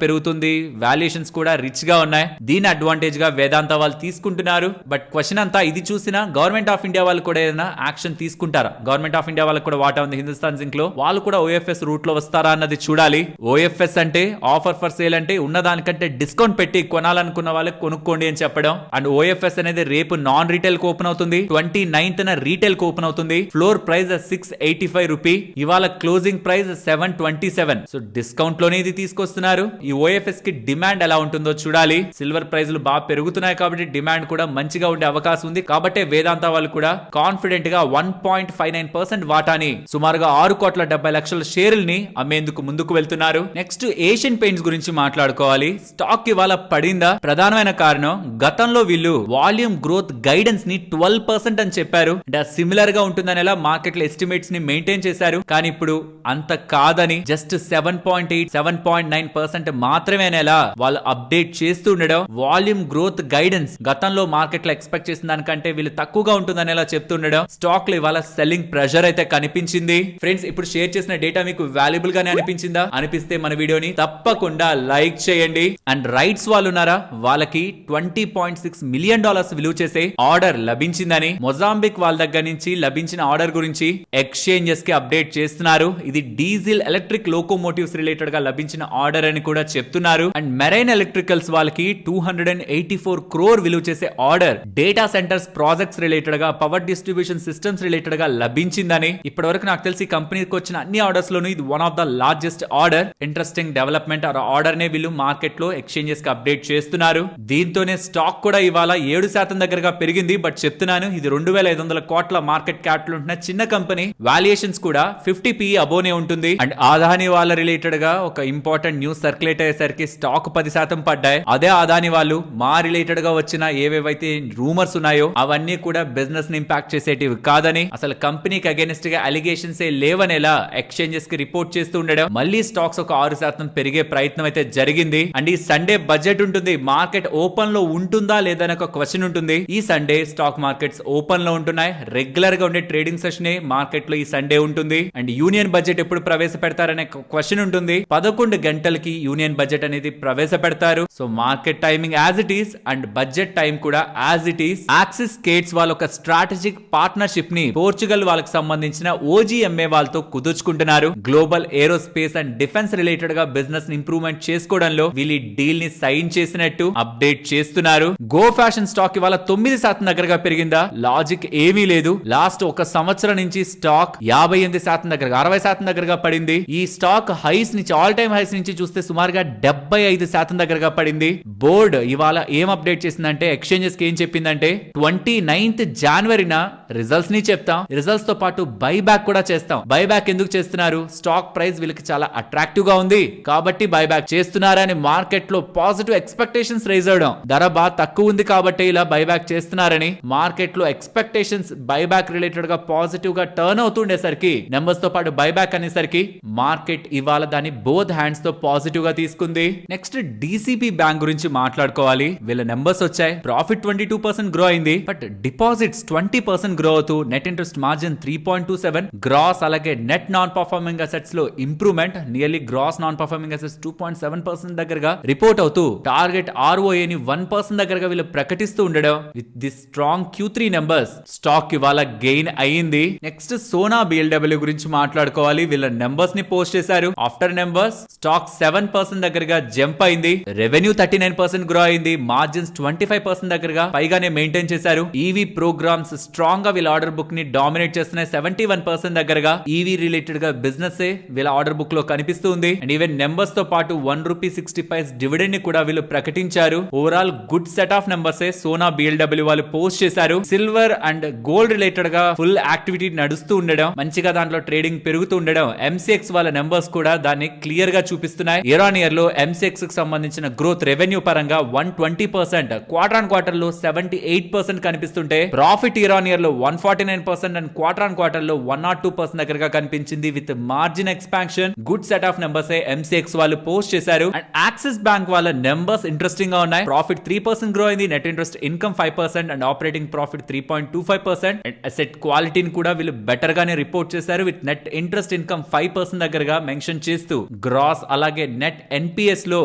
పెరుగుతుంది, వాల్యుయేషన్స్ కూడా రిచ్ గా ఉన్నాయి. దీని అడ్వాంటేజ్ గా వేదాంత వాళ్ళు తీసుకుంటున్నారు. బట్ క్వశ్చన్ అంతా ఇది చూసినా గవర్నమెంట్ ఆఫ్ ఇండియా వాళ్ళు కూడా ఏదైనా యాక్షన్ తీసుకుంటారా? గవర్నమెంట్ ఆఫ్ ఇండియా వాళ్ళకి కూడా వాటా ఉంది హిందుస్థాన్ జింక్ లో, వాళ్ళు కూడా OFS రూట్ లో వస్తారా అన్నది చూడాలి. OFS అంటే ఆఫర్ ఫర్ సేల్ అంటే ఉన్నదానికంటే డిస్కౌంట్ పెట్టి కొనాలనుకున్న వాళ్ళకి కొనుక్కోండి అని చెప్పడం. అండ్ OFS అనేది రేపు నాన్ రీటైల్ కు ఓపెన్ అవుతుంది, 29th రీటైల్ కు ఓపెన్ అవుతుంది. ఫ్లోర్ ప్రైస్ 685 రూపీ, ఇవాళ క్లోజింగ్ ప్రైస్ 727. సో డిస్కౌంట్ లోనే ఇది తీసుకొస్తున్నారు. ఈ OFS కి డిమాండ్ ఎలా ఉంటుందో చూడాలి. సిల్వర్ ప్రైజులు బాగా పెరుగుతున్నాయి కాబట్టి డిమాండ్ కూడా మంచిగా ఉండే అవకాశం ఉంది. కాబట్టి వేదాంత వాళ్ళు కూడా కాన్ఫిడెంట్ గా 1.59% వాటాని సుమారుగా 6,70,00,000 షేర్లని అమ్మేందుకు ముందుకు వెళ్తున్నారు. చెప్తున్నారు. నెక్స్ట్ ఏషియన్ పెయింట్స్ గురించి మాట్లాడుకోవాలి. స్టాక్ ఇవాళ పడిందా? ప్రధానమైన కారణం గతంలో వీళ్ళు వాల్యూమ్ గ్రోత్ గైడెన్స్ ని 12% అని చెప్పారు. అంటే సిమిలర్ గా ఉంటుందనేలా మార్కెట్ లో ఎస్టిమేట్స్ ని మెయింటైన్ చేశారు. కానీ ఇప్పుడు అంత కాదని జస్ట్ 7.8 7.9% మాత్రమే అనేలా వాళ్ళు అప్డేట్ చేస్తూ ఉండడం, వాల్యూమ్ గ్రోత్ గైడెన్స్ గతంలో మార్కెట్ లో ఎక్స్పెక్ట్ చేసిన దానికంటే వీళ్ళు తక్కువగా ఉంటుందనేలా చెప్తుండడం స్టాక్ లో ఇవాళ సెల్లింగ్ ప్రెషర్ అయితే కనిపించింది. ఫ్రెండ్స్, ఇప్పుడు షేర్ చేసిన డేటా మీకు వాల్యుబుల్ గానే అనిపించిందా? అనిపిస్తే మన వీడియోని తప్పకుండా లైక్ చేయండి. అండ్ రైట్స్ వాళ్ళు ఉన్నారా, వాళ్ళకి $20.6 మిలియన్ విలువ చేసే ఆర్డర్ లభించిందని మొజాంబిక్ వాళ్ళ దగ్గర నుంచి లభించిన ఆర్డర్ గురించి ఎక్స్చేంజెస్ కి అప్డేట్ చేస్తున్నారు. ఇది డీజిల్ ఎలక్ట్రిక్ లోకోమోటివ్స్ రిలేటెడ్ గా లభించిన ఆర్డర్ అని కూడా చెప్తున్నారు. అండ్ మెరైన్ ఎలక్ట్రికల్స్ వాళ్ళకి 284 crore విలువ చేసే order data centres projects related గా, పవర్ డిస్ట్రిబ్యూషన్ సిస్టమ్స్ రిలేటెడ్ గా లభించిందని. ఇప్పటి వరకు నాకు తెలిసి కంపెనీకి వచ్చిన అన్ని ఆర్డర్స్ లోనూ ఇది one of the largest order. Interesting development order నే వీళ్ళు మార్కెట్ లో ఎక్స్చేంజెస్ కి అప్డేట్ చేస్తున్నారు. దీంతోనే స్టాక్ కూడా ఇవాళ 7% దగ్గరగా పెరిగింది. బట్ చెప్తున్నాను, ఇది 2500 కోట్ల మార్కెట్ క్యాపిటల్ ఉంటున్న చిన్న కంపెనీ. వాల్యుయేషన్స్ కూడా 50 PE అబోనే ఉంటుంది. అండ్ అదాని వాళ్ళ రిలేటెడ్ గా ఒక ఇంపార్టెంట్ న్యూస్ సర్క్యులేట్ అయ్యేసరికి స్టాక్ 10% పడ్డాయి. అదే అదాని వాళ్ళు మా రిలేటెడ్ గా వచ్చిన ఏవేవైతే రూమర్స్ ఉన్నాయో అవన్నీ కూడా బిజినెస్ ని ఇంపాక్ట్ చేసేటివి కాదని, అసలు కంపెనీకి అగేనిస్ట్ గా అలిగేషన్స్ ఏ లేవనేలా ఎక్స్చేంజెస్ కి రిపోర్ట్ చేస్తూ ఉండడం, మళ్ళీ స్టాక్స్ ఒక 6% పెరిగే ప్రయత్నం అయితే జరిగింది. అండ్ ఈ సండే బడ్జెట్ ఉంటుంది. మార్కెట్ ఓపెన్ లో ఉంటుందా లేదా అనే ఒక క్వశ్చన్ ఉంటుంది. ఈ సండే స్టాక్ మార్కెట్స్ ఓపెన్ లో ఉంటున్నాయి. రెగ్యులర్ గా ఉండే ట్రేడింగ్ సెషన్ మార్కెట్ లో ఈ సండే ఉంటుంది. అండ్ యూనియన్ బడ్జెట్ ఎప్పుడు ప్రవేశపెడతారనే క్వశ్చన్ ఉంటుంది. 11 గంటలకి యూనియన్ బడ్జెట్ అనేది ప్రవేశపెడతారు. So market timing as it is and budget time కూడా యాజ్ ఇట్ ఈస్. యాక్సిస్ కేట్స్ వాళ్ళ ఒక స్ట్రాటజిక్ పార్ట్నర్షిప్ ని పోర్చుగల్ వాళ్ళకి సంబంధించిన OGMA వాళ్ళతో కుదుర్చుకుంటున్నారు. Global aerospace and defence related గా బిజినెస్ ని ఇంప్రూవ్మెంట్ చేసుకోవడంలో వీళ్ళు డీల్ ని సైన్ చేసినట్టు అప్డేట్ చేస్తున్నారు. గో ఫ్యాషన్ స్టాక్ ఇవాళ 9% దగ్గరగా పెరిగిందా? లాజిక్ ఏమీ లేదు. లాస్ట్ ఒక సంవత్సరం నుంచి స్టాక్ 58% దగ్గరగా 60% దగ్గరగా పడింది. ఈ స్టాక్ హైస్ నుంచి, ఆల్ టైమ్ హైస్ నుంచి చూస్తే సుమారుగా 75% దగ్గరగా పడింది. బోర్డ్ ఇవాళ ఏం అప్డేట్ చేసిందంటే, ఎక్స్చేంజెస్ కి ఏం చెప్పిందంటే 29th జనవరిన రిజల్ట్స్ ని చెప్తాం, రిజల్ట్స్ తో పాటు బైబ్యాక్ కూడా చేస్తాం. బైబ్యాక్ ఎందుకు చేస్తున్నారు? స్టాక్ ప్రైస్ వీళ్ళకి చాలా అట్రాక్టివ్ గా ఉంది కాబట్టి బైబ్యాక్ చేస్తున్నారని మార్కెట్ లో పాజిటివ్ ఎక్స్పెక్టేషన్స్ రైజ్ అవడం, ధర బాగా తక్కువ ఉంది కాబట్టి ఇలా బైబ్యాక్ చేస్తున్నారని మార్కెట్ లో ఎక్స్పెక్టేషన్స్ బైబ్యాక్ రిలేటెడ్ గా పాజిటివ్ గా టర్న్ అవుతుండేసరికి, నెంబర్స్ తో పాటు బైబ్యాక్ అనేసరికి మార్కెట్ ఇవాళ దాన్ని బోత్ హ్యాండ్స్ తో పాజిటివ్ గా తీసుకుంది. నెక్స్ట్ DCP బ్యాంక్ గురించి మాట్లాడుకోవాలి. వీళ్ళ నెంబర్స్ వచ్చాయి. ప్రాఫిట్ 22% గ్రో అయింది. బట్ డిపాజిట్స్ 20% గ్రో అవుతూ నెట్ ఇంట్రెస్ట్ మార్జిన్ 3.27, గ్రాస్ అలాగే నెట్ నాన్ పర్ఫార్మింగ్ అసెట్స్ లో improvement, nearly gross non performing assets 2.7% దగ్గరగా రిపోర్ట్ అవుతూ టార్గెట్ ROA ని 1% దగ్గరగా వీళ్ళు ప్రకటిస్తూ ఉండడం. With this strong Q3 numbers stock ఇవాళ గెయిన్ అయ్యింది. నెక్స్ట్ సోనా BLW గురించి మాట్లాడుకోవాలి. వీళ్ళ నెంబర్స్ ని పోస్ట్ చేశారు. ఆఫ్టర్ నెంబర్స్ స్టాక్ 7% దగ్గరగా జంప్ అయింది. రెవెన్యూ 39% గ్రో అయింది. మార్జిన్స్ 25% దగ్గరగా పైగానే మెయింటైన్ చేశారు. EV ప్రోగ్రామ్స్ స్ట్రాంగ్ గా వీళ్ళ ఆర్డర్ బుక్ ని డామినేట్ చేస్తున్నాయి. 71% దగ్గరగా EV రిలేటెడ్ గా బిజినెస్ వీళ్ళ ఆర్డర్ బుక్ లో కనిపిస్తుంది. అండ్ ఈవెన్ నెంబర్స్ తో పాటు ₹1.60 డివిడెండ్ ని కూడా వీళ్ళు ప్రకటించారు. Overall good set of numbers Sona BLW వాళ్ళు పోస్ట్ చేశారు. సిల్వర్ అండ్ గోల్డ్ రిలేటెడ్ గా ఫుల్ యాక్టివిటీ నడుస్తూ ఉండడం, మంచిగా దాంట్లో ట్రేడింగ్ పెరుగుతూ ఉండడం, MCX వాళ్ళ నెంబర్స్ కూడా దాన్ని క్లియర్ గా చూపిస్తున్నాయి. ఇయర్ ఆన్ ఇయర్ లో MCX కి సంబంధించిన గ్రోత్ రెవెన్యూ పరంగా 120%, క్వార్టర్ ఆన్ క్వార్టర్ లో 78% కనిపిస్తుంటే ప్రాఫిట్ ఇయర్ ఆన్ ఇయర్ లో 149% అండ్ క్వార్టర్ ఆన్ క్వార్టర్ లో 102% దగ్గరగా కనిపించింది. With margin expansion, good set of numbers MCX వాళ్ళు పోస్ట్ చేశారు. అండ్ యాక్సిస్ బ్యాంక్ వాళ్ళ నెంబర్స్ ఇంట్రెస్టింగ్ గా ఉన్నాయి. ప్రాఫిట్ 3% గ్రో అయింది. Net interest income 5% and operating profit 3.25%. And asset క్వాలిటీని కూడా వీళ్ళు బెటర్ గానే రిపోర్ట్ చేశారు. విత్ నెట్ ఇంట్రెస్ట్ ఇన్కమ్ 5% దగ్గరగా మెన్షన్ చేస్తూ గ్రాస్ అలాగే నెట్ NPS లో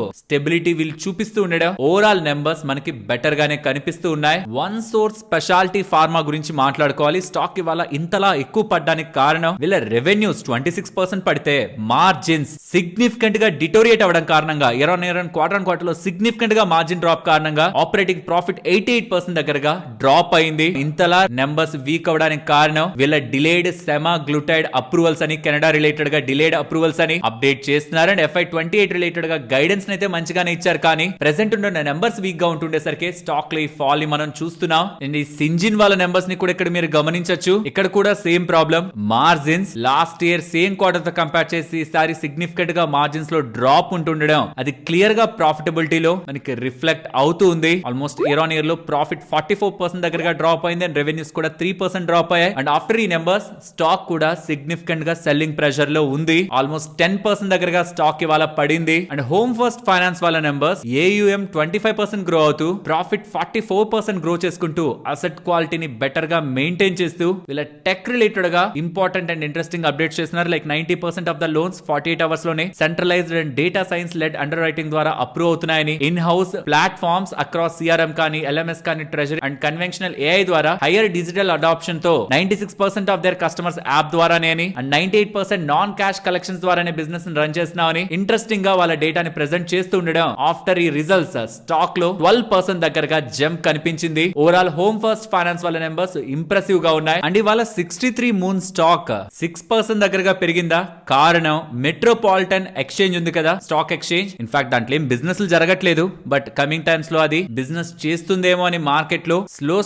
స్టెబిలిటీ వీళ్ళు చూపిస్తూ ఉండడం, ఓవరాల్ నెంబర్స్ మనకి బెటర్ గానే కనిపిస్తూ ఉన్నాయి. వన్ సోర్స్ స్పెషాలిటీ ఫార్మా గురించి మాట్లాడుకోవాలి. స్టాక్ ఇవాళ ఇంతలా ఎక్కువ పడ్డానికి కారణం వీళ్ళ రెవెన్యూస్ 26% పడితే మార్జిన్స్ సిగ్నిఫికెంట్ గా డిటోరియేట్ అవ్వడం కారణంగా, year on year and quarter on quarter లో సిగ్నిఫికెంట్ గా మార్జిన్ డ్రాప్ కారణంగా ఆపరేటింగ్ ప్రాఫిట్ 88% దగ్గరగా డ్రాప్ అయింది. ఇంతలా నెంబర్స్ వీక్ అవడానికి కారణం వీళ్ళ డిలేడ్ సెమాగ్లూటైడ్ అప్రూవల్స్ అని, కెనడా రిలేటెడ్ గా డిలేడ్ అప్రూవల్స్ అని అప్డేట్ చేస్తున్నారు. అండ్ FY28 రిలేటెడ్ గా గైడెన్స్ అయితే మంచిగానే ఇచ్చారు, కానీ ప్రెసెంట్ ఉన్న నెంబర్స్ వీక్ గా ఉంటుండేసరికి స్టాక్ లో ఈ ఫాల్ ని మనం చూస్తున్నాం. అండ్ ఈ సింజిన్ వాళ్ళ నెంబర్స్ ని కూడా ఇక్కడ మీరు గమనించొచ్చు. ఇక్కడ కూడా same problem. Margins last year same quarter తో కంపేర్ చేసి ఈసారి సిగ్నిఫికెంట్ గా మార్జిన్స్ లో డ్రాప్ ఉంటుండడం అది క్లియర్ గా ప్రాఫిటబిలిటీలో మనకి రిఫ్లెక్ట్ అవుతూ ఉంది. ఆల్మోస్ట్ ఇయర్ ఆన్ ఇయర్ లో ప్రాఫిట్ 44% దగ్గరగా డ్రాప్ అయింది. అండ్ రెవెన్యూస్ కూడా 3% డ్రాప్ అయ్యాయి. అండ్ ఆఫ్టర్ ఈ నెంబర్స్ స్టాక్ కూడా సిగ్నిఫికెంట్ గా సెల్లింగ్ ప్రెషర్ లో ఉంది. ఆల్మోస్ట్ 10% దగ్గరగా స్టాక్ ఇవాళ పడింది. అండ్ హోమ్ ఫస్ట్ ఫైనాన్స్ వాళ్ళ నెంబర్స్ AUM 25% గ్రో అవుతూ ప్రాఫిట్ 44% గ్రో చేసుకుంటూ అసెట్ క్వాలిటీని బెటర్ గా మెయింటైన్ చేస్తూ వీళ్ళ టెక్ రిలేటెడ్ గా ఇంపార్టెంట్ అండ్ ఇంట్రెస్టింగ్ అప్డేట్స్ చేస్తున్నారు. Like 90% of the loans 48 hours లోనే centralized and data science led underwriting ద్వారా అప్రూవ్ అవుతున్నాయని, in house platforms across CRM కానీ LMS కానీ ట్రెజరీ అండ్ కన్వెన్షనల్ AI ద్వారా హైయర్ డిజిటల్ అడాప్షన్ తో 96% of their customers app ద్వారానే అని, అండ్ 98% నాన్ క్యాష్ కలెక్షన్స్ ద్వారానే బిజినెస్ రన్ చేస్తున్నామని ఇంట్రెస్టింగ్ గా వాళ్ళ డేటాని ప్రెజెంట్ చేస్తూ ఉండడం ఆఫ్టర్ ఈ రిజల్ట్స్ స్టాక్ లో 12% దగ్గరగా జంప్ కనిపించింది. ఓవరాల్ హోమ్ ఫస్ట్ ఫైనాన్స్ వాళ్ళ నెంబర్స్ ఇంప్రెసివ్ గా ఉన్నాయి. అండ్ ఇవాళ 63 మూన్ స్టాక్ 6% దగ్గరగా పెరిగిందా? కారణం మెట్రోపాలిటన్ ఎక్స్చేంజ్ ఉంది కదా, స్టాక్ ఎక్స్చేంజ్. ఇన్ఫాక్ట్ దాంట్లో ఏం బిజినెస్ జరగట్లేదు, బట్ కమింగ్ టైమ్స్ లో అది బిజినెస్ చేస్తుందేమో అని మార్కెట్ లో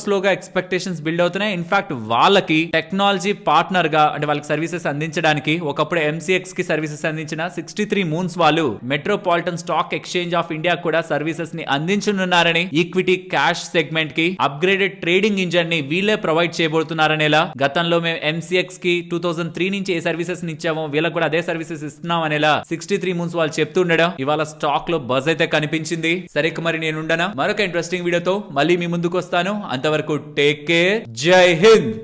స్లోగా ఎక్స్పెక్టేషన్స్ బిల్డ్ అవుతున్నాయి. ఇన్ఫాక్ట్ వాళ్ళకి టెక్నాలజీ పార్ట్నర్ గా అంటే వాళ్ళకి సర్వీసెస్ అందించడానికి ఒకప్పుడు MCX కి సర్వీసెస్ అందించిన 63 మూన్స్ వాళ్ళు metropolitan stock exchange of India కూడా సర్వీసెస్ ని అందించనున్నారని, ఈక్విటీ క్యాష్ సెగ్మెంట్ కి అప్గ్రేడెడ్ ట్రేడింగ్ ఇంజన్ ని వీళ్ళే ప్రొవైడ్ చేయబోతున్నారనేలా, గతంలో మేము MCX కి 2003 నుంచి ఏ సర్వీసెస్ ఇచ్చామో వీళ్ళకి కూడా అదే సర్వీసెస్ ఇస్తున్నాం అనేలా 63 మూన్స్ వాళ్ళు చెప్తుండడం ఇవాళ స్టాక్ లో బజ్ అయితే కనిపించింది. సరే మరి నేను ఉండనా, మరొక ఇంట్రెస్టింగ్ వీడియోతో మళ్ళీ మీ ముందుకు వస్తాను. అంతవరకు టేక్ కేర్, జై హింద్.